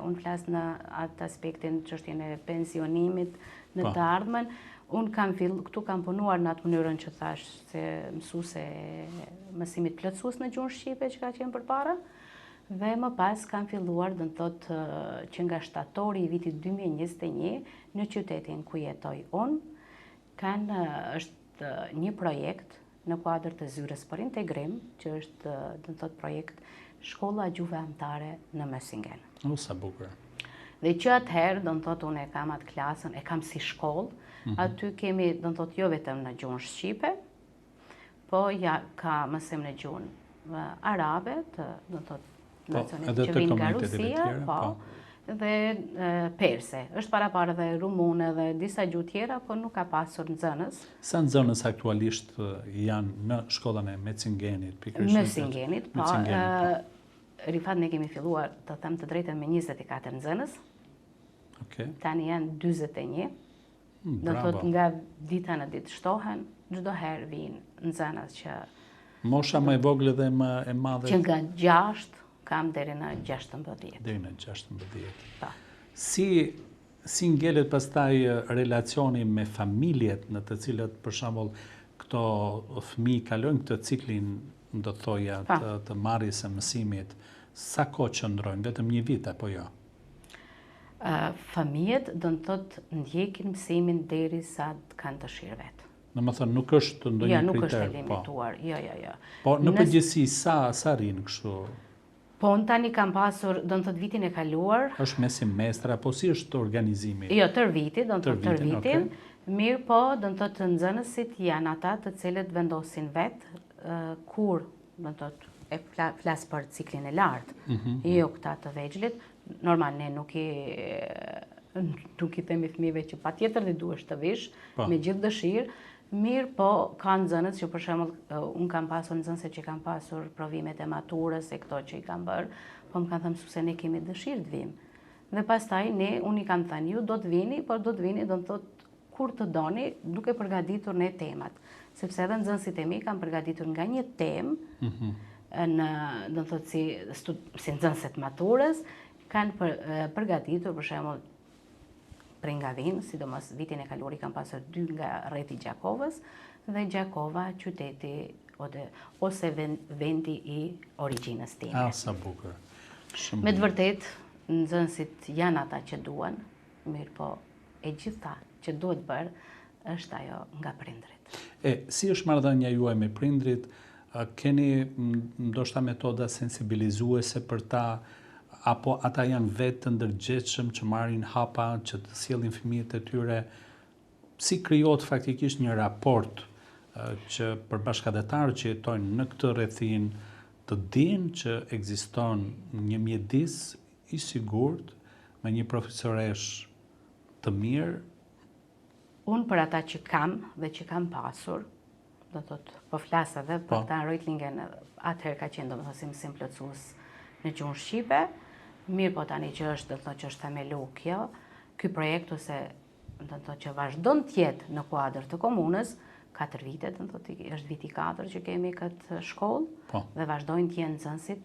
unë flas në atë aspektin çështjen e pensionimit në të ardhmen. Unë këtu kam punuar në atë mënyrën që thash se mësuese mësimit plotësues në gjuhën shqipe që ka qenë përpara. Dhe më pas kam filluar, do të thotë, që nga shtatori i vitit 2021 në qytetin ku jetoj unë, është një projekt në kuadër të Zyrës për Integrim, që është, do të thotë, projekt Shkolla Gjuhëve Anëtare në Mösingen. Sa bukur. Dhe që atëherë, do të thotë, unë e kam atë klasën, e kam si shkollë, aty kemi, do të thotë, jo vetëm në gjuhën shqipe, po ja ka mësim në gjuhën arabe, do të thotë, që vinë nga Rusia, dhe perse. Është para dhe rumune dhe disa gjuhë tjera, po nuk ka pasur nxënës. Sa nxënës aktualisht janë në shkollën e Mösingenit? Mösingenit, po. Rifat ne kemi filluar, të them të drejtën, me 24 nxënës. Tani janë 41. Do të thotë nga dita në ditë shtohen, çdo herë vinë nxënës që... Mosha më e vogël dhe më e madhe? Që nga 6 kam deri në 16. Deri në 16. Si ngelet pastaj relacioni me familjet në të cilët, për shembull, këto fëmijë kalojnë këtë ciklin, do të thoja, të marrjes së mësimit, sa kohë qëndrojnë, vetëm 1 vit apo jo? Familjet, do të thotë, ndjekin mësimin derisa të kanë dëshirë vetë. Domethënë nuk është ndonjë kriter. Jo, nuk është e limituar. Jo. Po në përgjithësi sa rrinë kështu? Po, unë tani kam pasur, do të thotë, vitin e kaluar. Është me semestra, po si është organizimi? Jo, tër vitin, do të thotë tër vitin. Mirë, po, do të thotë nxënësit janë ata të cilët vendosin vetë kur, do të thotë, e flas për ciklin e lartë, jo këta të vegjëlit. Normal, ne nuk i themi fëmijëve që patjetër dhe duhesh të vish me gjithë dëshirë. Mirë, po, ka nxënës që për shembull, unë kam pasur nxënëse që kam pasur provimet e maturës e këto që i kam bërë, po më kanë thënë mësuese ne kemi dëshirë të vim. Dhe pastaj unë i kam thënë ju do të vini, por do të vini, do të thotë, kur të doni, duke përgatitur ne temat. Sepse edhe nxënësit e mi kanë përgatitur nga një temë, do të thotë si nxënëset maturës, kanë përgatitur për shembull prej nga vinë, sidomos vitin e kaluar i kam pasur 2 nga rreti Gjakovës dhe Gjakova qyteti ose vendi i origjinës time. Sa bukur. Me të vërtet, nxënësit janë ata që duan, mirë, po e gjitha që duhet bërë është ajo nga prindrit. Si është marrëdhënia juaj me prindrit? Keni ndoshta metoda sensibilizuese për ta, apo ata janë vetë të ndërgjegjshëm që marrin hapa, që të sjellin fëmijët e tyre? Si krijohet faktikisht një raport që për bashkëdhetarët që jetojnë në këtë rrethin të dinë që ekziston një mjedis i sigurt me një profesoresh të mirë? Unë për ata që kam dhe që kam pasur, do të thotë, po flas edhe për këta Reutlingen, atëherë ka qenë domethënë mësim plotësues në gjuhën shqipe. Mirë, po tani që është, do të thotë që është themelu kjo, ky projekt ose do të thotë që vazhdon të jetë në kuadër të komunës, 4 vite, do të thotë është viti 4 që kemi këtë shkollë dhe vazhdojnë të jenë nxënësit.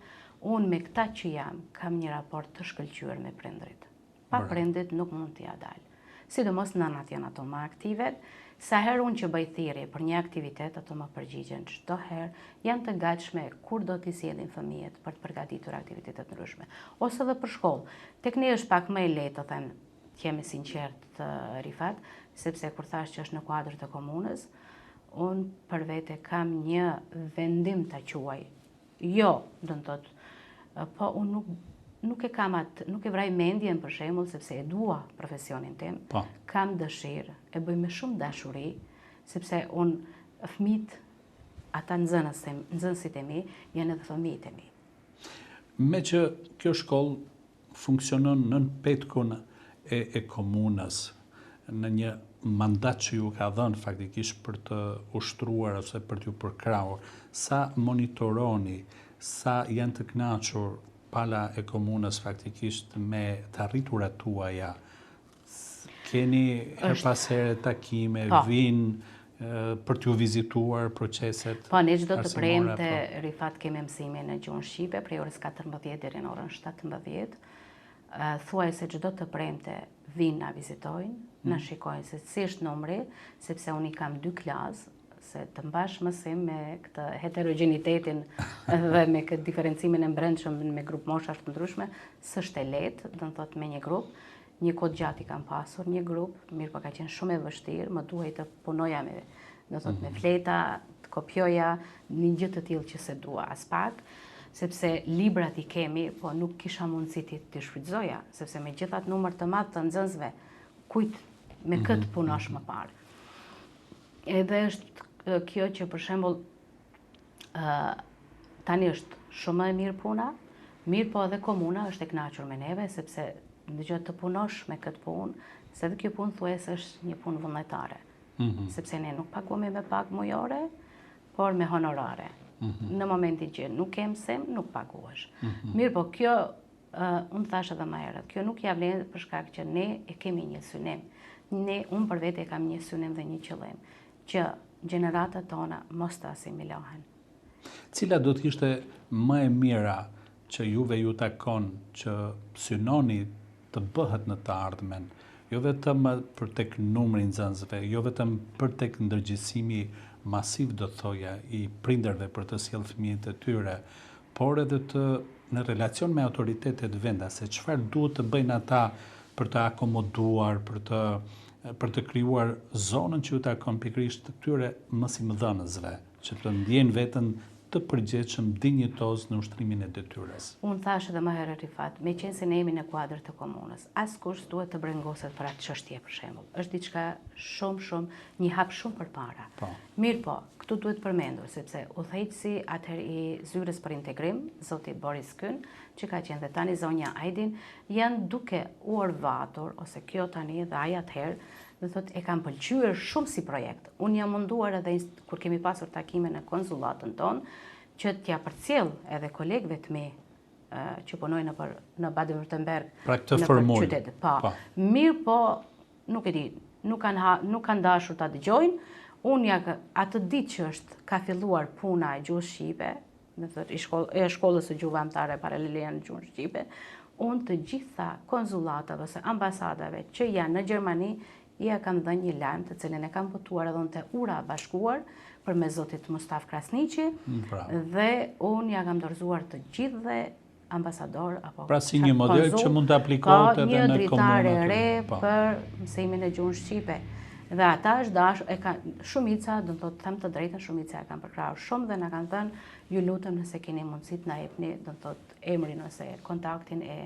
Unë me këta që jam kam një raport të shkëlqyer me prindrit. Pa prindrit nuk mund t'ia dal. Sidomos nënat janë ato më aktive. Sa herë unë që bëj thirrje për një aktivitet, ato më përgjigjen çdo herë, janë të gatshme kur do t'i sjellin fëmijët për të përgatitur aktivitete të ndryshme, ose edhe për shkollë. Tek ne është pak më e lehtë, të them, të jemi sinqert, Rifat, sepse kur thash që është në kuadër të komunës, unë për vete kam një vendim ta quaj. Jo, do të thotë, po unë nuk e vraj mendjen për shembull sepse e dua profesionin tim. Kam dëshirë, e bëj me shumë dashuri, sepse unë fëmijët, ata nxënësit e mi, janë edhe fëmijët e mi. Me që kjo shkollë funksionon në petkun e komunës, në një mandat që ju ka dhënë faktikisht për të ushtruar ose për t'ju përkrahur, sa monitoroni, sa janë të kënaqur pala e komunës faktikisht me të arriturat tuaja? Keni her pas here takime, vinë për t'ju vizituar proceset? Po, ne çdo të premte, Rifat, kemi mësimin në gjuhën shqipe prej orës 14 deri në orën 17. Thuaj se çdo të premte vinë na vizitojnë, na shikojnë se si është numri, sepse unë i kam 2 klasë, se të mbash mësim me këtë heterogenitetin dhe me këtë diferencimin e brendshëm me grup moshash të ndryshme, s'është e lehtë, do të thotë me një grup. Një kohë gjatë i kam pasur një grup, mirë po ka qenë shumë e vështirë, më duhej të punoja me, do të thotë me fleta, të kopjoja, një gjë të tillë që se dua as pak, sepse librat i kemi, po nuk kisha mundësi të shfrytëzoja, sepse me gjithat numër të madh të nxënësve, kujt me këtë punosh më parë. Edhe është kjo që për shembull tani është shumë e mirë puna, mirë po edhe komuna është e kënaqur me neve, sepse ndëgjoj të punosh me këtë punë, se edhe kjo punë thuajse është një punë vullnetare, sepse ne nuk paguemi me pagë mujore, por me honorare. Në momentin që nuk ke mësim, nuk paguash. Mirë po kjo, unë thash edhe më herët, kjo nuk ja vlen për shkak që ne e kemi një synim. Unë për vete kam një synim dhe një qëllim, që gjeneratat tona mos të asimilohen. Cila do të ishte më e mira që juve ju takon që synoni të bëhet në të ardhmen, jo vetëm për tek numri nxënësve, jo vetëm për tek ndërgjegjësimi masiv, do thoja, i prindërve për të sjellë fëmijët e tyre, por edhe në relacion me autoritetet vendase, çfarë duhet të bëjnë ata për të akomoduar, për të krijuar zonën që ju takon pikërisht të këtyre mësimdhënësve, që të ndjejnë veten të përgjithshëm dinjitoz në ushtrimin e detyrës. Unë thash edhe më herët, Rifat, me qenë se ne jemi në kuadër të komunës, askush duhet të brengoset për atë çështje për shembull. Është diçka shumë, një hap shumë përpara. Mirë po, këtu duhet përmendur, sepse udhëheqësi atëherë i zyrës për integrim, zoti Boris Kyn, që ka qenë dhe tani zonja Ajdin, janë duke u orvatur, ose kjo tani dhe ai atëherë, dhe thot, e kam pëlqyer shumë si projekt. Unë jam munduar edhe, kur kemi pasur takime në konsulatën tonë, që t'ja përcjell edhe kolegëve të mi që punojnë në Baden-Württemberg, në për qytetet. Mirë po, nuk e di, nuk kanë dashur ta dëgjojnë. Unë atë ditë që ka filluar puna e gjuhës shqipe, e shkollës së gjuhëve anëtare paralele në gjuhën shqipe, unë të gjitha konsulatave ose ambasadave që janë në Gjermani, ja kam dhënë një lajm të cilin e kam botuar edhe te Ura Bashkuar për me zotit Mustaf Krasniqi, dhe unë ja kam dorëzuar të gjithë ambasador apo pra si një model që mund të aplikohet edhe në komunë. Një dritare re për mësimin e gjuhës shqipe. Dhe ata është dashur, shumica, do të them të drejtën, shumica e kanë përkrahur shumë dhe na kanë thënë, ju lutem nëse keni mundësi të na jepni, do të thotë emrin ose kontaktin e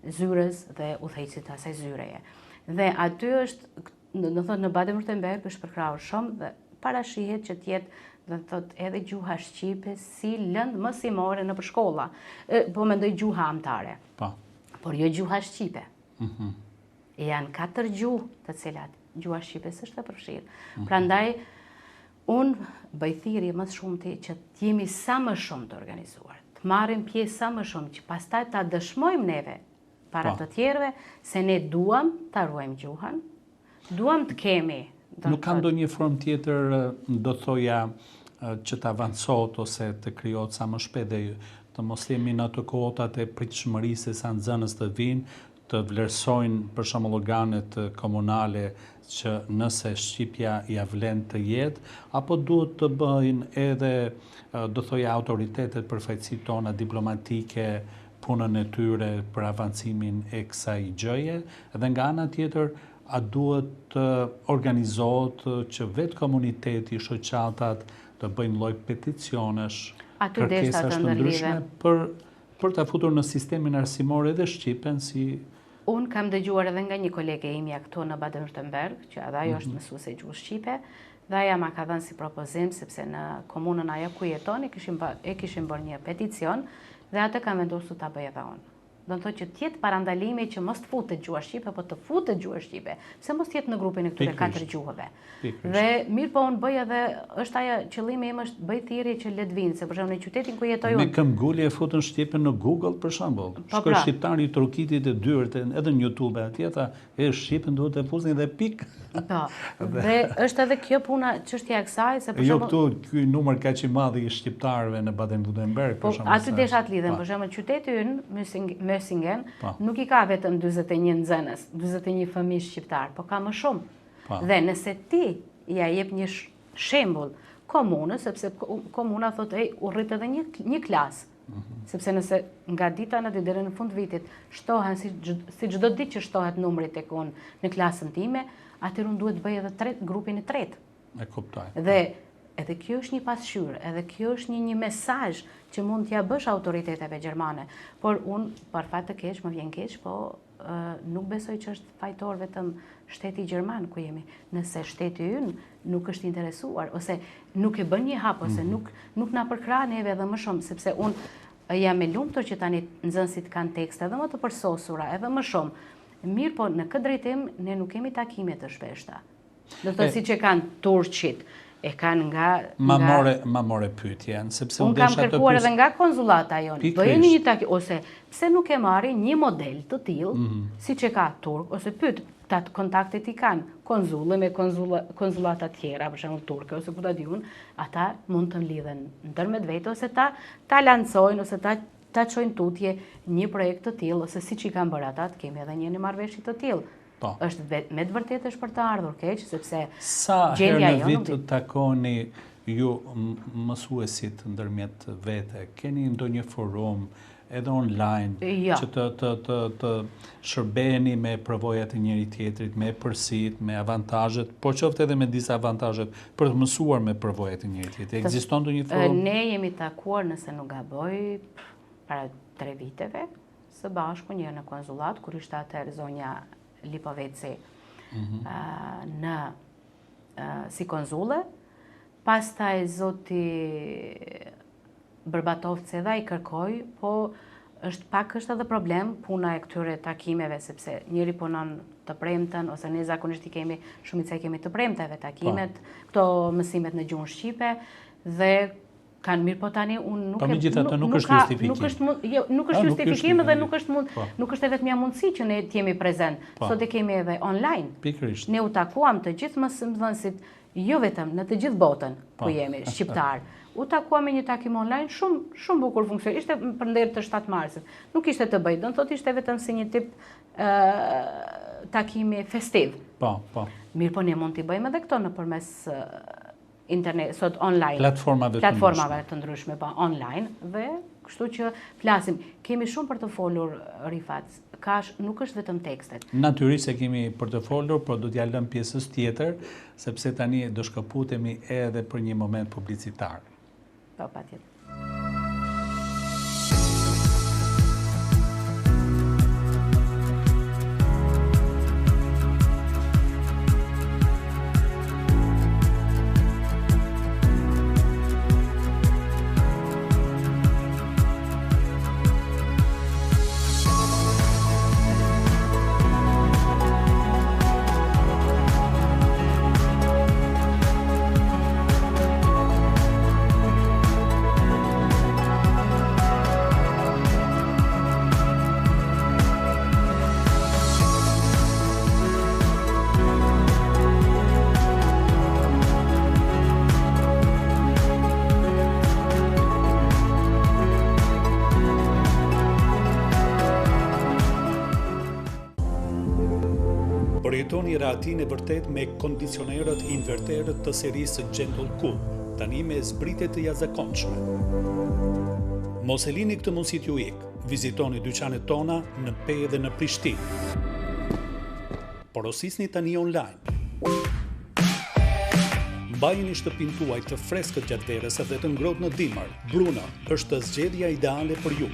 zyrës dhe udhëheqësit të asaj zyreje. Dhe aty është, do të thotë në Baden-Württemberg është përkrahur shumë dhe parashihet që të jetë, do të thotë edhe gjuha shqipe si lëndë mësimore në shkolla. Po mendoj gjuha amtare. Por jo gjuha shqipe. Janë 4 gjuhë të cilat gjuha shqipe s'është e përfshirë. Prandaj unë bëj thirrje më shumëti që të jemi sa më shumë të organizuar, të marrim pjesë sa më shumë, që pastaj ta dëshmojmë neve para të tjerëve se ne duam ta ruajmë gjuhën, duam të kemi. Nuk ka ndonjë formë tjetër, do thoja, që të avancohet ose të krijohet sa më shpejt dhe të mos jemi në ato kotat e pritshmërisë sa nxënës të vinë, të vlerësojnë për shembull organet komunale që nëse shqipja ja vlen të jetë, apo duhet të bëjnë edhe, do thoja, autoritetet përfaqësitë tona diplomatike punën e tyre për avancimin e kësaj gjëje, dhe nga ana tjetër a duhet të organizohet që vetë komuniteti, shoqatat të bëjnë lloj peticionesh, kërkesash të ndryshme për ta futur në sistemin arsimor edhe shqipen si. Unë kam dëgjuar edhe nga një kolege imja këtu në Baden-Württemberg, që edhe ajo është mësuese gjuhë shqipe, dhe ajo ma ka dhënë si propozim, sepse në komunën ajo ku jeton e kishim bërë një peticion, dhe atë kam vendosur ta bëj edhe unë. Do të thotë që të jetë parandalimi që mos të futet gjuha shqipe, po të futet gjuha shqipe, pse mos të jetë në grupin e këtyre 4 gjuhëve. Dhe mirë po unë bëj edhe, është ajo qëllimi im është bëj thirrje që le të vinë, se për shembull në qytetin ku jetoj unë. Me këmbgulje e futën shqipen në Google për shembull. Shkoj shqiptari i Turkitit e dyert edhe në YouTube atje tha, shqipen duhet të fusin dhe pik. Po. Dhe është edhe kjo puna çështja e kësaj, se për shembull këtu ky numër kaq i madh i shqiptarëve në Baden-Württemberg për shembull. Aty desha të lidhem, për shembull qyteti ynë Mössingen nuk i ka vetëm 41 nxënës, 41 fëmijë shqiptar, po ka më shumë. Dhe nëse ti ja jep një shembull komunës, sepse komuna thotë, u rrit edhe një klasë. Sepse nëse nga dita në deri në fund vitit shtohen si çdo ditë që shtohet numri tek unë në klasën time, atëherë unë duhet të bëj edhe grupin e tretë. E kuptoj. Dhe edhe kjo është një pasqyrë, edhe kjo është një mesazh që mund t'ja bësh autoriteteve gjermane. Por unë, për fat të keq, më vjen keq, po nuk besoj që është fajtor vetëm shteti gjerman ku jemi. Nëse shteti ynë nuk është interesuar, ose nuk e bën një hap, ose nuk na përkrah neve edhe më shumë, sepse unë jam e lumtur që tani nxënësit kanë tekste edhe më të përsosura, edhe më shumë. Mirë, po në këtë drejtim ne nuk kemi takime të shpeshta. Do të thotë siç e kanë turqit, e kanë nga... Ma more pyetjen, sepse unë kam kërkuar edhe nga konzulata jonë, bëjeni një takim, ose pse nuk e marri një model të tillë, siç e ka turk, ose pyet ta kontaktet i kanë konzulle me konzulata tjera, për shembull turke, ose ku ta di unë, ata mund të lidhen ndërmjet vetë, ose ta lancojnë, ose ta çojnë tutje një projekt të tillë, ose siç i kanë bërë ata, të kemi edhe një marrëveshje të tillë. është me të vërtetë është për të ardhur keq, sepse sa herë në vit të takoni ju mësuesit ndërmjet vete, keni ndonjë forum edhe online që të shërbeni me përvojat e njëri tjetrit, me përsit, me avantazhet, po qoftë edhe me disa avantazhet për të mësuar me përvojat e njëri tjetrit. Ekziston ndonjë forum? Ne jemi takuar, nëse nuk gaboj, para 3 viteve, së bashku një në konzullat, kur ishte atëherë zonja Lipoveci si konzule, pastaj zoti Bërbatovci edhe i kërkoj, po është edhe problem puna e këtyre takimeve, sepse njëri punon të premten, ose ne zakonisht i kemi, shumica i kemi të premteve takimet, këto mësimet në gjuhën shqipe, dhe kanë mirë, po tani unë nuk është justifikim. Nuk është justifikim dhe nuk është e vetmja mundësi që ne t'jemi prezent. Sot e kemi edhe online. Ne u takuam të gjithë mësimdhënësit, jo vetëm në të gjithë botën ku jemi, shqiptar. U takuam me një takim online, shumë bukur funksion. Ishte për ndër të 7 marsit. Nuk ishte të bëjë, do të thotë ishte vetëm si një tip takimi festiv. Mirë, po ne mund t'i bëjmë edhe këto nëpërmes internet, sot online. Platformave të ndryshme, pa online, dhe kështu që flasim. Kemi shumë për të folur, Rifat, nuk është vetëm tekstet. Natyrisht se kemi për të folur, por do t'ja lëm pjesës tjetër, sepse tani do shkëputemi edhe për një moment publicitar. Po, patjetër. Përjetoni rahatin e vërtet me kondicionerët inverterët të serisë Gentle Cool, tani me zbritje të jashtëzakonshme. Mos e lini këtë mundësi t'ju ikë. Vizitoni dyqanet tona në Pejë dhe në Prishtinë. Porosisni tani online. Mbajini shtëpinë tuaj të freskët gjatë verës dhe të ngrohtë në dimër. Bruno është zgjedhja ideale për ju.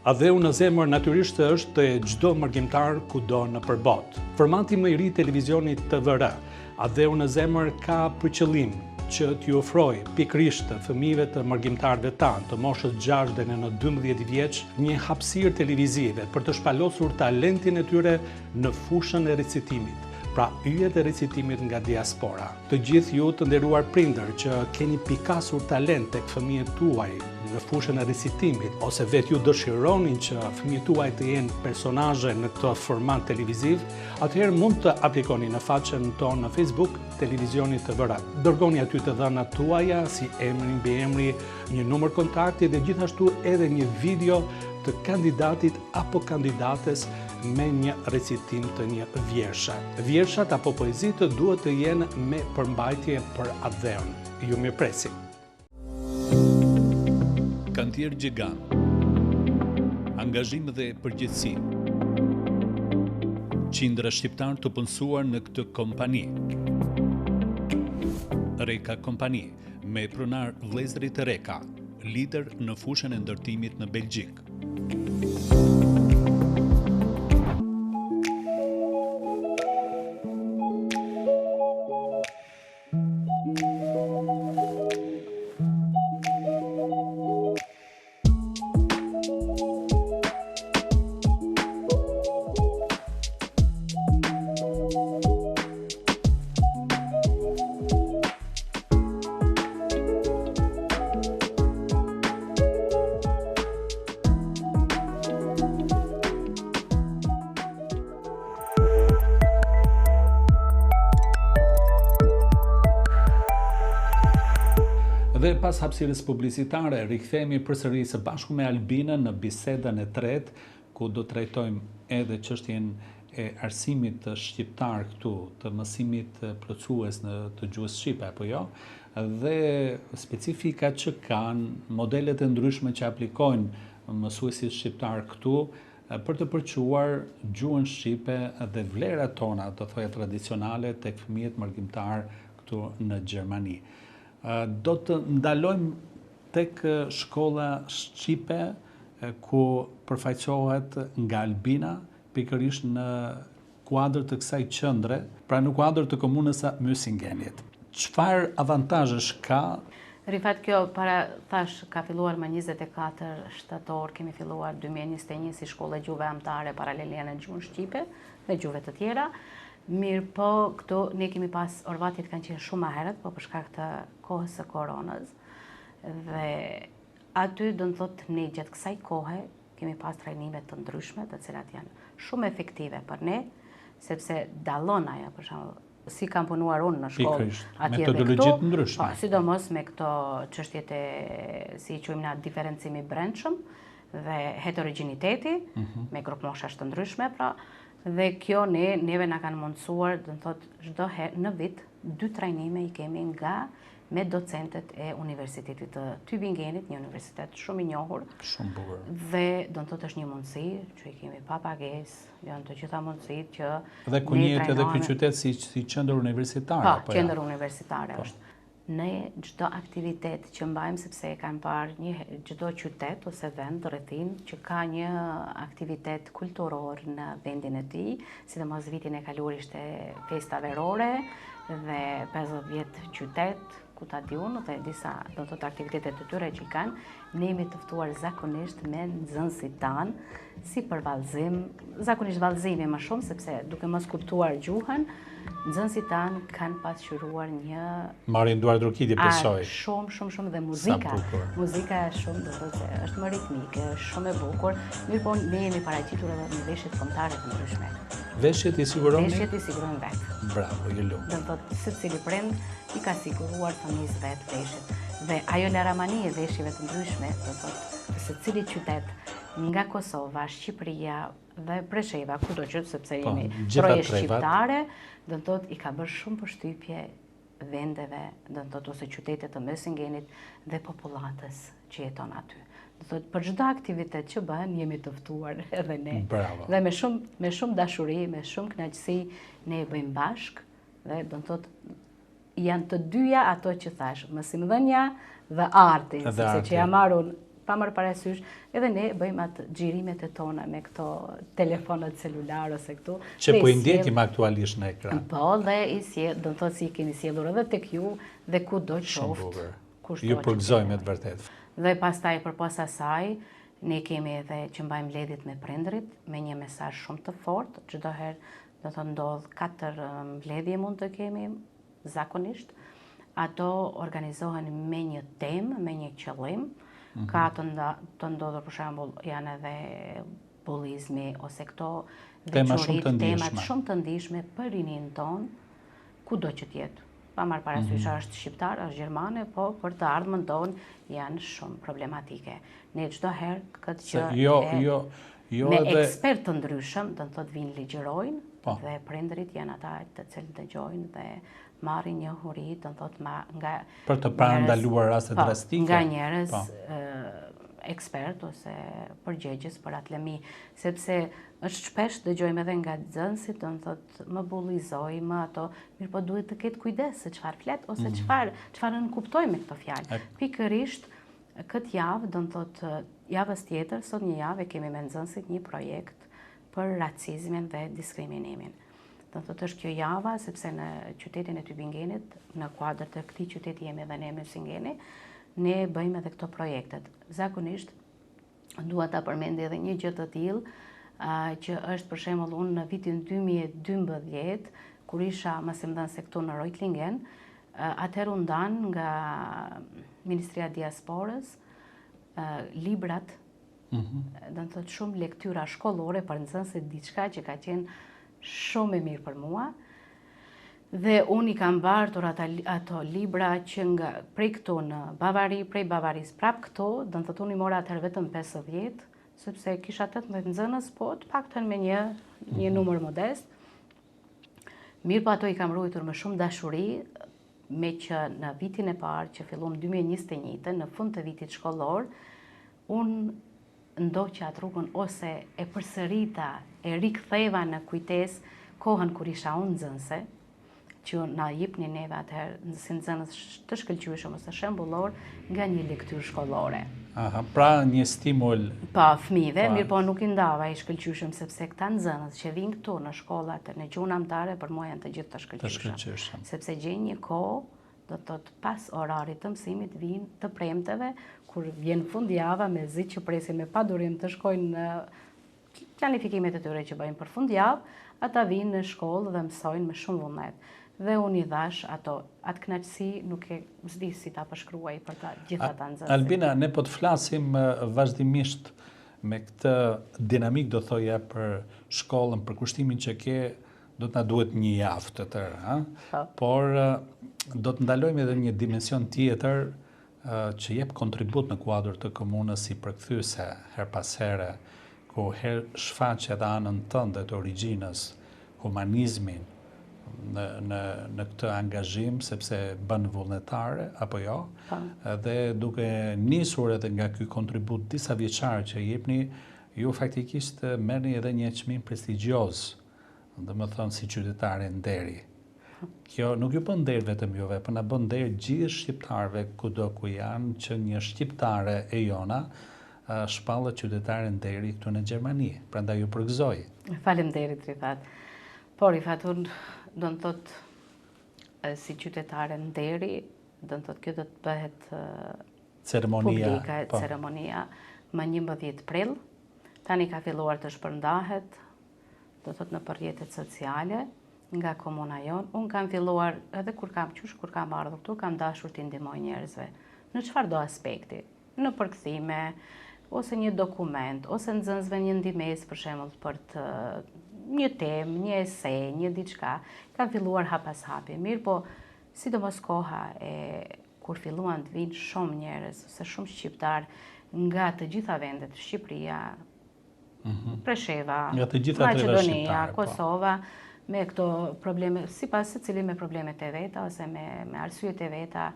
Adheu në zemër natyrisht është të çdo margjimtar kudo në përbot. Formati më i ri televizionit TVR, Adheu në zemër ka për qëllim që t'ju ofroj pikërisht fëmijëve të margjimtarëve tanë të moshës 6 dhe në 12 vjeç një hapësirë televizive për të shpalosur talentin e tyre në fushën e recitimit. Pra yjet e recitimit nga diaspora. Të gjithë ju të nderuar prindër që keni pikasur talent tek fëmijët tuaj në fushën e recitimit, ose vetë ju dëshironin që fëmijët tuaj të jenë personazhe në këtë format televiziv, atëherë mund të aplikoni në faqen tonë në Facebook Televizioni TVR. Dërgoni aty të dhënat tuaja si emri, mbiemri, një numër kontakti dhe gjithashtu edhe një video të kandidatit apo kandidates me një recitim të një vjershe. Vjershat apo poezitë duhet të jenë me përmbajtje për Adheun. Ju mirëpresim. Kantier gjigant. Angazhim dhe përgjegjësi. Qindra shqiptar të punësuar në këtë kompani. Reka Kompani, me pronar vëllezërit e Reka, lider në fushën e ndërtimit në Belgjik. Dhe pas hapësirës publicitare, rikthehemi përsëri së bashku me Albinën në bisedën e tretë, ku do trajtojmë edhe çështjen e arsimit të shqiptar këtu, të mësimit plotësues në të gjuhës shqipe apo jo, dhe specifikat që kanë, modelet e ndryshme që aplikojnë mësuesit shqiptar këtu për të përquar gjuhën shqipe dhe vlerat tona, të thoja tradicionale, tek fëmijët margjimtar këtu në Gjermani. Do të ndalojmë tek shkolla shqipe ku përfaqësohet nga Albina pikërisht në kuadër të kësaj qendre, pra në kuadër të komunës së Mysingenit. Çfarë avantazhesh ka? Rifat, kjo thash ka filluar më 24 shtator, kemi filluar 2021 si shkolla gjuhëve amtare paralele në gjuhën shqipe dhe gjuhëve të tjera. Mirë po, këtu ne kemi pas orvatit kanë qenë shumë herët, po për shkak të kohës së koronës. Dhe aty do të thotë ne gjatë kësaj kohe kemi pas trajnime të ndryshme, të cilat janë shumë efektive për ne, sepse dallon ajo, për shembull, si kam punuar unë në shkollë, atje dhe këtu, po, sidomos me këto çështjet e, si i quajmë na, diferencimi brendshëm dhe heterogeniteti, me grup moshash të ndryshme, pra Dhe kjo neve na kanë mundësuar, do të thotë çdo herë në vit 2 trajnime i kemi me docentët e Universitetit të Tübingenit, një universitet shumë i njohur. Shumë bukur. Dhe do të thotë është një mundësi që i kemi pa pagesë, janë të gjitha mundësitë që dhe ku njihet edhe ky qytet si qendër universitare apo jo? Qendër universitare është. Ne çdo aktivitet që mbajmë, sepse e kanë parë çdo qytet ose vend rrethin që ka një aktivitet kulturor në vendin e tij, sidomos vitin e kaluar ishte festa verore dhe 50 vjet qytet, ku ta di unë, dhe disa do të thotë aktivitetet të tyre që kanë, ne jemi të ftuar zakonisht me nxënësit tanë, si për vallëzim, zakonisht vallëzimi më shumë, sepse duke mos kuptuar gjuhën, nxënësit tanë kanë pasqyruar një... Marrin duar drukiti, besoj. Shumë dhe muzika. Muzika është shumë, do të thotë, është më ritmike, është shumë e bukur, mirë po ne jemi paraqitur edhe në veshjet kombëtare të ndryshme. Veshjet i siguroni? Veshjet i sigurojnë vetë. Bravo, ju lutem. Do të thotë, secili prind i ka siguruar fëmijës vetë veshjet. Dhe ajo laramani e veshjeve të ndryshme, do të thotë, secili qytet nga Kosova, Shqipëria dhe Presheva, kudo që sepse jemi troje shqiptare, do të thotë i ka bërë shumë përshtypje vendeve, do të thotë ose qytetet të Mösingenit dhe popullatës që jeton aty. Do të thotë për çdo aktivitet që bëhen jemi të ftuar edhe ne. Bravo. Dhe me shumë dashuri, me shumë kënaqësi ne e bëjmë bashkë dhe do të thotë janë të dyja ato që thash, mësimdhënia dhe arti, sepse që ja marrun pa marrë parasysh, edhe ne bëjmë atë xhirimet e tona me këto telefonat celular ose këtu. Që po i ndjekim aktualisht në ekran. Po, dhe do të thotë si keni sjellur edhe tek ju dhe kudo qoftë. Ju përgëzojmë të vërtet. Dhe pastaj përpas asaj, ne kemi edhe që mbajmë mbledhjet me prindrit me një mesazh shumë të fortë. Çdo herë do të ndodh 4 mbledhje mund të kemi zakonisht. Ato organizohen me një temë, me një qëllim. Ka të ndodhur, për shembull, janë edhe bullizmi ose këto veçoritë, temat shumë të ndihshme për rinin ton, kudo që t'jetë. Pa marrë parasysh është shqiptar, është gjermane, po për të ardhmen ton janë shumë problematike. Ne çdo herë këtë që me ekspert të ndryshëm, do të thotë vinë ligjërojnë dhe prindrit janë ata të cilët dëgjojnë dhe marrin njohuri, do të thotë nga për të parandaluar raste drastike. Nga njerëz ekspert ose përgjegjës për atë lëmi, sepse është shpesh dëgjojmë edhe nga nxënësit, do të thotë më bullizoj, më ato, mirë po duhet të ketë kujdes se çfarë flet ose çfarë nënkuptoj me këto fjalë. Pikërisht këtë javë, do të thotë javës tjetër, sot një javë kemi me nxënësit një projekt për racizmin dhe diskriminimin. Do të thotë është kjo java, sepse në qytetin e Tübingenit, në kuadër të këtij qyteti jemi edhe ne Mösingeni, ne bëjmë edhe këto projektet. Zakonisht, dua ta përmendë edhe një gjë të tillë, që është për shembull unë në vitin 2012, kur isha mësimdhënëse këtu në Reutlingen, atëherë u ndan nga Ministria e Diasporës librat, do të thotë shumë lektyra shkollore për nxënësit, diçka që ka qenë shumë e mirë për mua. Dhe unë i kam bartur ato libra që prej këtu në Bavari, prej Bavaris prap këtu, do të thotë unë i mora atëherë vetëm 50, sepse kisha 18 nxënës, po të paktën me një numër modest. Mirë po ato i kam ruajtur me shumë dashuri, me që në vitin e parë që fillum 2021, në fund të vitit shkollor, unë ndoqja atë rrugën ose e përsërita, e riktheva në kujtes kohën kur isha unë nxënëse, që na jepnin neve atëherë si nxënës të shkëlqyeshëm ose shembullor nga një lektyrë shkollore. Pra një stimul. Pa fëmijëve, mirë po nuk i ndava i shkëlqyeshëm, sepse këta nxënës që vinë këtu në shkollat në gjuhën anëtare për mua janë të gjithë të shkëlqyeshëm. Sepse gjejnë një kohë, do të thotë pas orarit të mësimit vinë të premteve, kur vjen fundjava me zi që presin me padurim të shkojnë në planifikimet e tyre që bëjnë për fundjavë, ata vinë në shkollë dhe mësojnë me shumë vullnet. Dhe unë i dhash atë kënaqësi nuk e s'di si ta përshkruaj për ta gjitha ta nxënësit. Albina, ne po të flasim vazhdimisht me këtë dinamik, do thoja, për shkollën, për kushtimin që ke, do të na duhet një javë të tërë, por do të ndalojmë edhe një dimension tjetër që jep kontribut në kuadër të komunës si përkthyese her pas here, ku shfaq edhe anën tënde të origjinës, humanizmin në këtë angazhim, sepse bën vullnetare, apo jo, dhe duke nisur edhe nga ky kontribut disa vjeçar që jepni, ju faktikisht merrni edhe një çmim prestigjioz, domethënë si qytetare nderi. Kjo nuk ju bën nder vetëm juve, por na bën nder gjithë shqiptarëve kudo ku janë, që një shqiptare e jona shpallet qytetare nderi këtu në Gjermani. Prandaj ju përgëzoj. Faleminderit Rifat. Por Rifat, unë do të thotë si qytetare nderi, do të thotë kjo do të bëhet publika, ceremonia më 11 prill. Tani ka filluar të shpërndahet, do të thotë në rrjetet sociale nga komuna jonë. Unë kam filluar, edhe kur kam ardhur këtu, kam dashur të ndihmoj njerëzve. Në çfarëdo aspekti, në përkthime, ose një dokument, ose nxënësve një ndihmesë për shembull për një temë, një ese, një diçka. Kam filluar hap pas hapi. Mirë, po sidomos koha kur filluan të vinë shumë njerëz, ose shumë shqiptar nga të gjitha vendet, Shqipëria, Presheva, Maqedonia, Kosova, me këto probleme, sipas secili me problemet e veta ose me arsyet e veta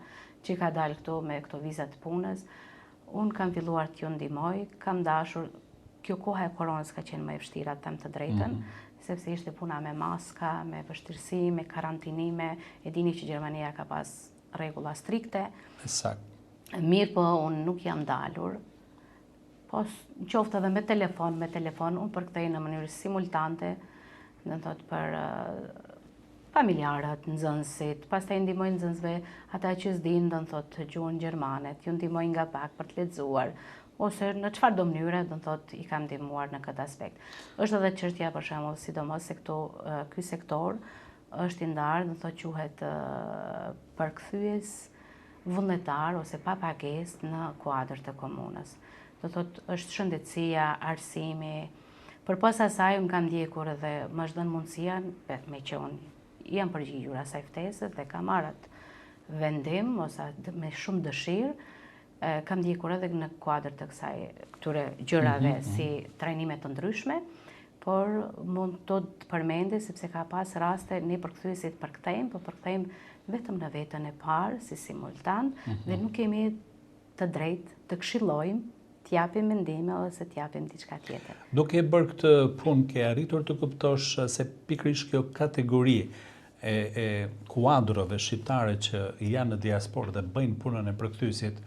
që ka dalë këtu me këto vizat punës. Unë kam filluar t'ju ndihmoj, kam dashur, kjo koha e koronës ka qenë më e vështira, të them të drejtën, sepse ishte puna me maska, me vështirësi, me karantinime, e dini që Gjermania ka pas rregulla strikte. Mirë, po unë nuk jam dalur, po qoftë edhe me telefon, unë përkthej në mënyrë simultante, do të thotë për familjarët, nxënësit, pastaj ndihmoj nxënësve ata që s'dinë, do të thotë gjuhën gjermane, ju ndihmoj nga pak për të lexuar, ose në çfarëdo mënyre, do të thotë i kam ndihmuar në këtë aspekt. Është edhe çështja për shembull, sidomos se këtu ky sektor është i ndarë, do të thotë quhet përkthyes vullnetar ose pa pagesë në kuadër të komunës. Do të thotë është shëndetësia, arsimi. Përpas asaj, unë kam ndjekur edhe më është dhënë mundësia, me që unë jam përgjigjur asaj ftese dhe kam marrë atë vendim, ose me shumë dëshirë, kam ndjekur edhe në kuadër të këtyre gjërave si trajnime të ndryshme, por mund të përmendi, sepse ka pas raste ne përkthyesit përkthejmë, po përkthejmë vetëm në vetën e parë, si simultant, dhe nuk kemi të drejtë të këshillojmë, t'japim mendime ose t'japim diçka tjetër. Duke e bërë këtë punë, ke arritur të kuptosh se pikërisht kjo kategori e kuadrove shqiptare që janë në diasporë dhe bëjnë punën e përkthyesit,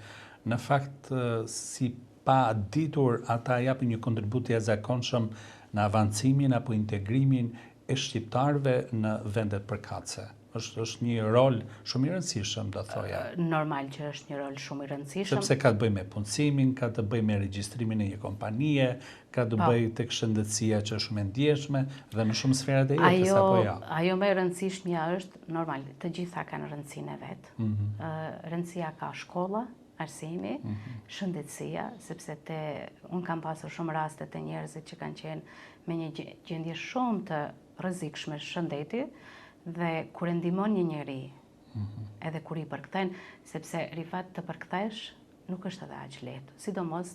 në fakt si pa ditur ata japin një kontribut të jashtëzakonshëm në avancimin apo integrimin e shqiptarëve në vendet përkatëse. Është një rol shumë i rëndësishëm, do thoja. Normal që është një rol shumë i rëndësishëm. Sepse ka të bëjë me punësimin, ka të bëjë me regjistrimin e një kompanie, ka të bëjë tek shëndetësia që është shumë e ndjeshme dhe në shumë sferat e jetës, apo jo? Ajo më e rëndësishmja është, normal, të gjitha kanë rëndësinë e vetë. Rëndësia ka shkolla, arsimi, shëndetësia, sepse unë kam pasur shumë raste të njerëzit që kanë qenë me një gjendje shumë të rrezikshme shëndeti, dhe kur e ndihmon një njeri, edhe kur i përkthen, sepse Rifat të përkthesh nuk është edhe aq lehtë, sidomos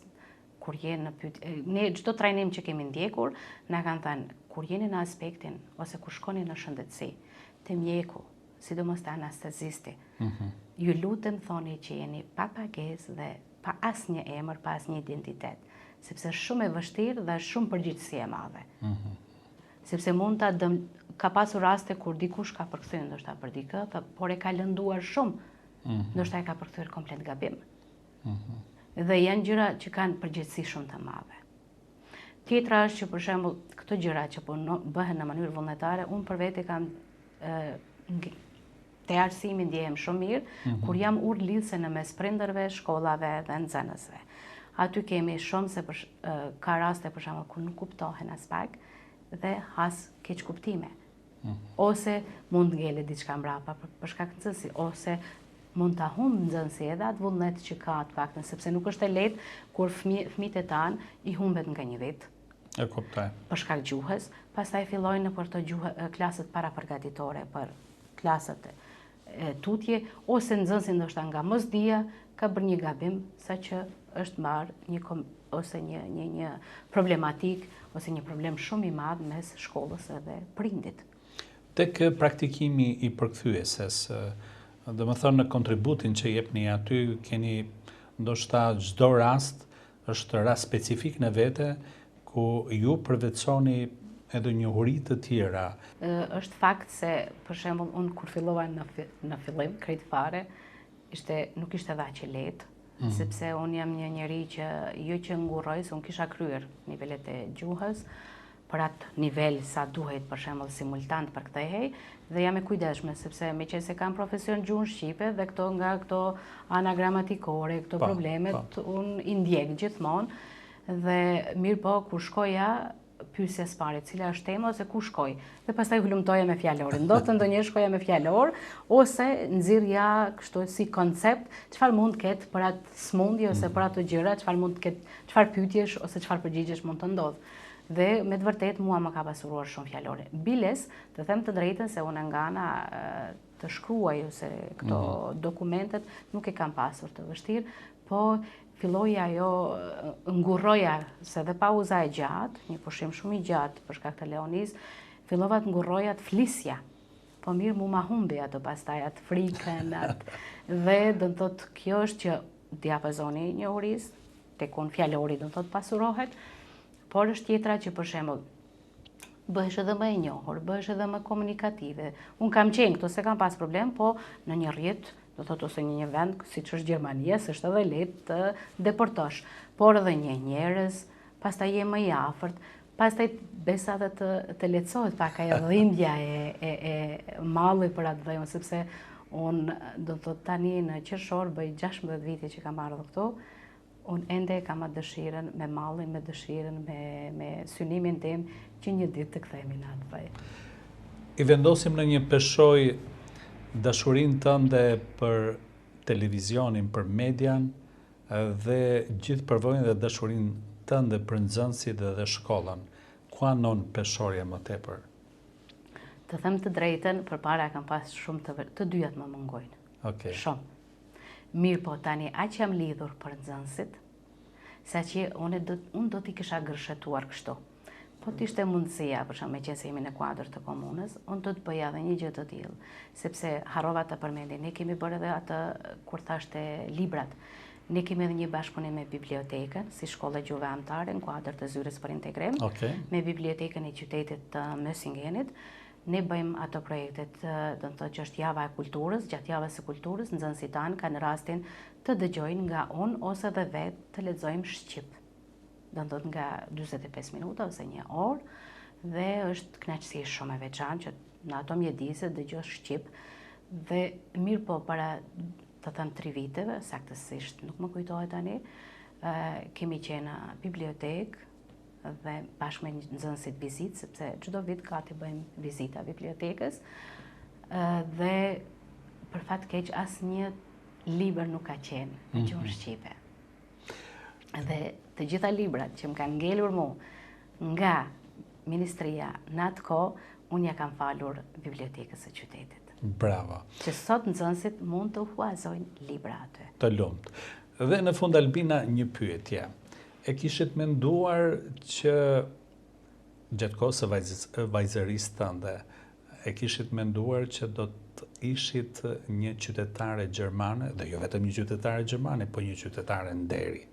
kur jeni në pyetje. Ne çdo trajnim që kemi ndjekur, na kanë thënë kur jeni në aspektin ose kur shkoni në shëndetësi, te mjeku, sidomos te anestezisti, ju lutem thoni që jeni pa pagesë dhe pa asnjë emër, pa asnjë identitet, sepse është shumë e vështirë dhe është shumë përgjegjësi e madhe. Sepse mund ta ka pasur raste kur dikush ka përkthyer ndoshta për dikë, por e ka lënduar shumë, ndoshta e ka përkthyer komplet gabim. Dhe janë gjëra që kanë përgjegjësi shumë të madhe. Tjetra është që për shembull këto gjëra që bëhen në mënyrë vullnetare, unë për vete kam te arsimi ndjehem shumë mirë, kur jam lidhse në mes prindërve, shkollave dhe nxënësve. Aty kemi shumë se ka raste për shembull kur nuk kuptohen as pak dhe has keq kuptime. Ose mund ngele diçka mbrapa për shkak të nxënësit, ose mund ta humb nxënësi edhe atë vullnet që ka të faktën, sepse nuk është e lehtë kur fëmijët e tan i humbet nga një vit. E kuptoj. Për shkak gjuhës, pastaj fillojnë në për të klasët parapërgatitore për klasët tutje, ose nxënësi ndoshta nga mosdia ka bërë një gabim, sa që është marrë ose një problematik, ose një problem shumë i madh mes shkollës edhe prindit. Tek praktikimi i përkthyeses, dhe më thënë në kontributin që jepni aty, keni ndoshta çdo rast është rast specifik në vete, ku ju përvetsoni edhe njohuri të tjera. Është fakt se, për shembull, unë kur fillova në fillim, krejt fare, nuk ishte dha që lehtë, sepse unë jam një njeri që jo që ngurroj, se unë kisha kryer nivelet e gjuhës, për atë nivel sa duhet, për shembull simultant përkthehej, dhe jam e kujdesshme, sepse meqense kam profesion gjuhën shqipe dhe nga këto ana gramatikore, këto problemet, unë i ndjek gjithmonë, dhe mirë po, kur shkoja, pyesja së pare, cila është tema ose ku shkoj. Dhe pastaj hulumtoja me fjalorin. Ndonjëherë shkoja me fjalor ose nxirrja kështu si koncept, çfarë mund të ketë për atë smundje ose për ato gjëra, çfarë mund të ketë, çfarë pyetjesh ose çfarë përgjigjesh mund të ndodh. Dhe me të vërtetë mua më ka pasuruar shumë fjalore. Biles, të them të drejtën se unë nga ana të shkruaj ose këto dokumentet nuk e kam pasur të vështirë, po filloja ngurroja, se dhe pauza e gjatë, një pushim shumë i gjatë për shkak të Leonis, fillova të ngurroja të flisja. Po mirë mu ma humbi ato pastaj, atë frikën, dhe do të thotë kjo është që diapazoni i njohurisë, tek unë fjalori do të thotë pasurohet, por është tjetra që për shembull bëhesh edhe më e njohur, bëhesh edhe më komunikative. Unë kam qenë këto, se kam pas problem, po në një rrjet, do thotë ose një vend, si që është Gjermania, s'është edhe lehtë të deportosh, por edhe një njerëz, pastaj je më i afërt, pastaj besa dhe të lehtësohet pak ajo dhimbja e mallit për atë vend, sepse unë do thotë tani në qershor bëj 16 vite që kam ardhur këtu, unë ende kam atë dëshirën me mallin, me dëshirën, me synimin tim që një ditë të kthehemi në atë vend. I vendosim në një peshoj dashurinë tënde për televizionin, për median, dhe gjithë përvojën dhe dashurinë tënde për nxënësit dhe shkollën. Ku anon peshorja më tepër? Të them të drejtën, përpara kam pas shumë të dyjat më mungojnë. Shumë. Mirë po tani, aq jam lidhur për nxënësit, sa që unë do t'i kisha gërshetuar kështu. Po t'ishte mundësia, për shembull, meqense jemi në kuadër të komunës, unë do të bëja edhe një gjë të tillë, sepse harrova të përmendin, ne kemi bërë edhe atë kur thashte librat. Ne kemi edhe një bashkëpunim me bibliotekën, si shkollë gjuhëve anëtare në kuadër të Zyrës për Integrim, me bibliotekën e qytetit të Mösingenit. Ne bëjmë ato projektet, do të thotë që është java e kulturës, gjatë javës së kulturës, nxënësit tanë kanë rastin të dëgjojnë nga unë ose edhe vetë të lexojmë shqip. Do të thotë nga 45 minuta ose një orë, dhe është kënaqësi shumë e veçantë që në ato mjedise dëgjosh shqip, dhe mirë po para të them 3 viteve, saktësisht nuk më kujtohet tani, kemi qenë në bibliotekë dhe bashkë me nxënësit vizitë, sepse çdo vit gati bëjmë vizita bibliotekës, dhe për fat keq asnjë libër nuk ka qenë në gjuhën shqipe. Dhe të gjitha librat që më kanë ngelur mu nga ministria në atë kohë, unë ja kam falur bibliotekës së qytetit. Bravo. Që sot nxënësit mund të huazojnë libra aty. Të lumt. Dhe në fund, Albina, një pyetje. E kishit menduar që gjatë kohës së vajzërisë tënde, e kishit menduar që do të ishit një qytetare gjermane, dhe jo vetëm një qytetare gjermane, po një qytetare nderi?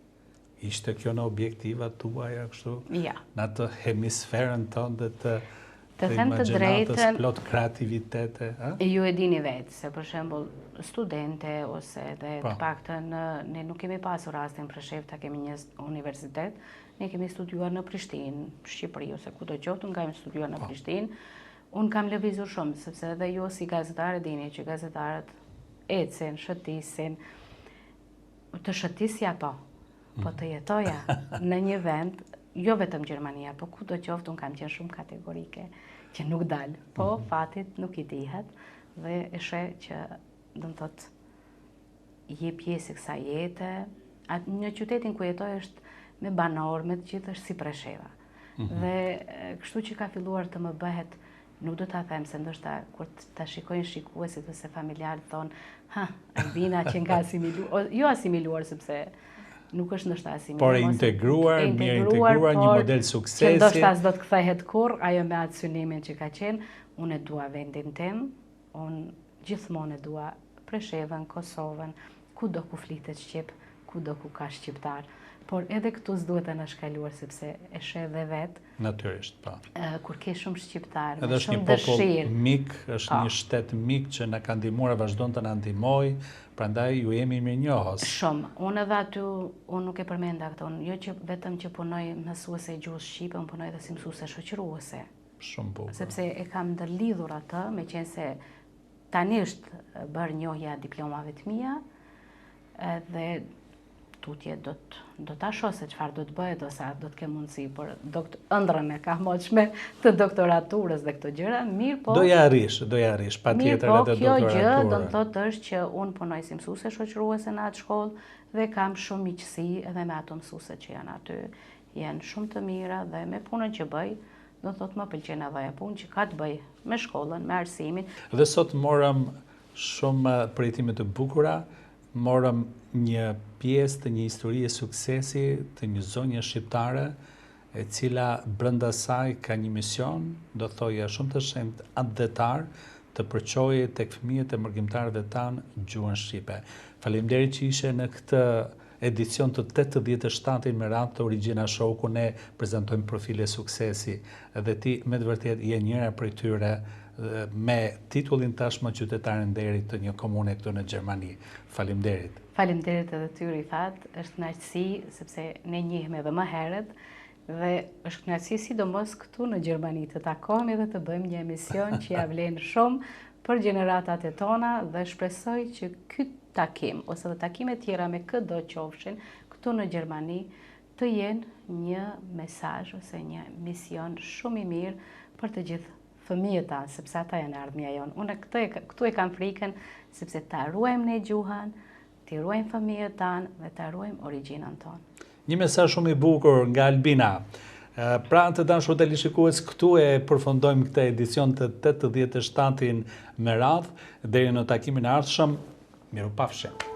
Ishte kjo në objektivat tuaja kështu? Ja. Në atë hemisferën tënde të them të imagjinatës, drejtën, plot kreativitete? ju e dini vetë, se për shembull studente ose dhe të paktën ne nuk kemi pasur rastin për shef ta kemi një universitet, ne kemi studiuar në Prishtinë, Shqipëri ose kudo qoftë, kemi studiuar në Prishtinë. Unë kam lëvizur shumë, sepse edhe ju si gazetare dini që gazetarët ecin, shëtisin, të shëtisja po të jetoja në një vend, jo vetëm Gjermania, po kudo qoftë unë kam qenë shumë kategorike, që nuk dalë, po fatit nuk i dihet, dhe e sheh që do të thotë je pjesë e kësaj jete. Në qytetin ku jetoj është me banor, me të gjithë është si Presheva. Dhe kështu që ka filluar të më bëhet Nuk do ta them se ndoshta kur ta shikojnë shikuesit ose familjarët thonë, Albina që nga asimiluar, jo asimiluar sepse nuk është ndoshta asimiluar. Por integruar, mirë integruar, një model suksesi. Që ndoshta s'do të kthehet kurrë, ajo me atë synimin që ka qenë, unë e dua vendin tim, unë gjithmonë e dua Preshevën, Kosovën, kudo ku flitet shqip, kudo ku ka shqiptar. Por edhe këtu s'duhet të nashkaluar sepse e sheh dhe vet. Natyrisht, po. Kur ke shumë shqiptar, edhe është një popull mik, është një shtet mik që na ka ndihmuar, vazhdon të na ndihmojë, prandaj ju jemi mirënjohës. Shumë. Unë edhe aty, unë nuk e përmenda këtë, jo që vetëm që punoj mësuese gjuhës shqipe, unë punoj edhe si mësuese shoqëruese. Shumë bukur. Sepse e kam ndërlidhur atë, meqense tani është bërë njohja diplomave të mia, edhe tutje do ta shoh se çfarë do të bëhet ose do të kem mundësi, por ëndrrën e kamotshme të doktoraturës dhe këto gjëra, mirë po. Do ja arrish, patjetër edhe doktoraturën. Kjo gjë do të thotë është që unë punoj si mësuese shoqëruese në atë shkollë dhe kam shumë miqësi edhe me ato mësuese që janë aty. Janë shumë të mira dhe me punën që bëj, do të thotë më pëlqen edhe ajo punë që ka të bëj me shkollën, me arsimin. Dhe sot morëm shumë përjetime të bukura, morëm një pjesë të një historie suksesi të një zonje shqiptare, e cila brenda saj ka një mision, do thoja shumë të shenjtë atdhetar, të përçojë tek fëmijët e mërgjimtarëve tanë gjuhën shqipe. Faleminderit që ishe në këtë edicion të 87-in me radhë të Origjina Show, ku ne prezantojmë profile suksesi, dhe ti me të vërtetë je njëra prej tyre me titullin tashmë qytetare nderit të një komune këtu në Gjermani. Faleminderit. Faleminderit edhe ty Rifat, është kënaqësi sepse ne njihemi edhe më herët dhe është kënaqësi sidomos këtu në Gjermani të takohemi dhe të bëjmë një emision që ja vlen shumë për gjeneratat e tona dhe shpresoj që ky takim ose dhe takimet tjera me këdo qofshin këtu në Gjermani të jenë një mesazh ose një mision shumë i mirë për të gjithë fëmijët tanë, sepse ata janë ardhmja jonë. Unë këtu e kam frikën, sepse ta ruajmë ne gjuhën, të ruajmë fëmijët tanë dhe ta ruajmë origjinën tonë. Një mesazh shumë i bukur nga Albina. Pra të dashur teleshikues, këtu e përfundojmë këtë edicion të 87-in me radhë, deri në takimin e ardhshëm. Mirupafshim.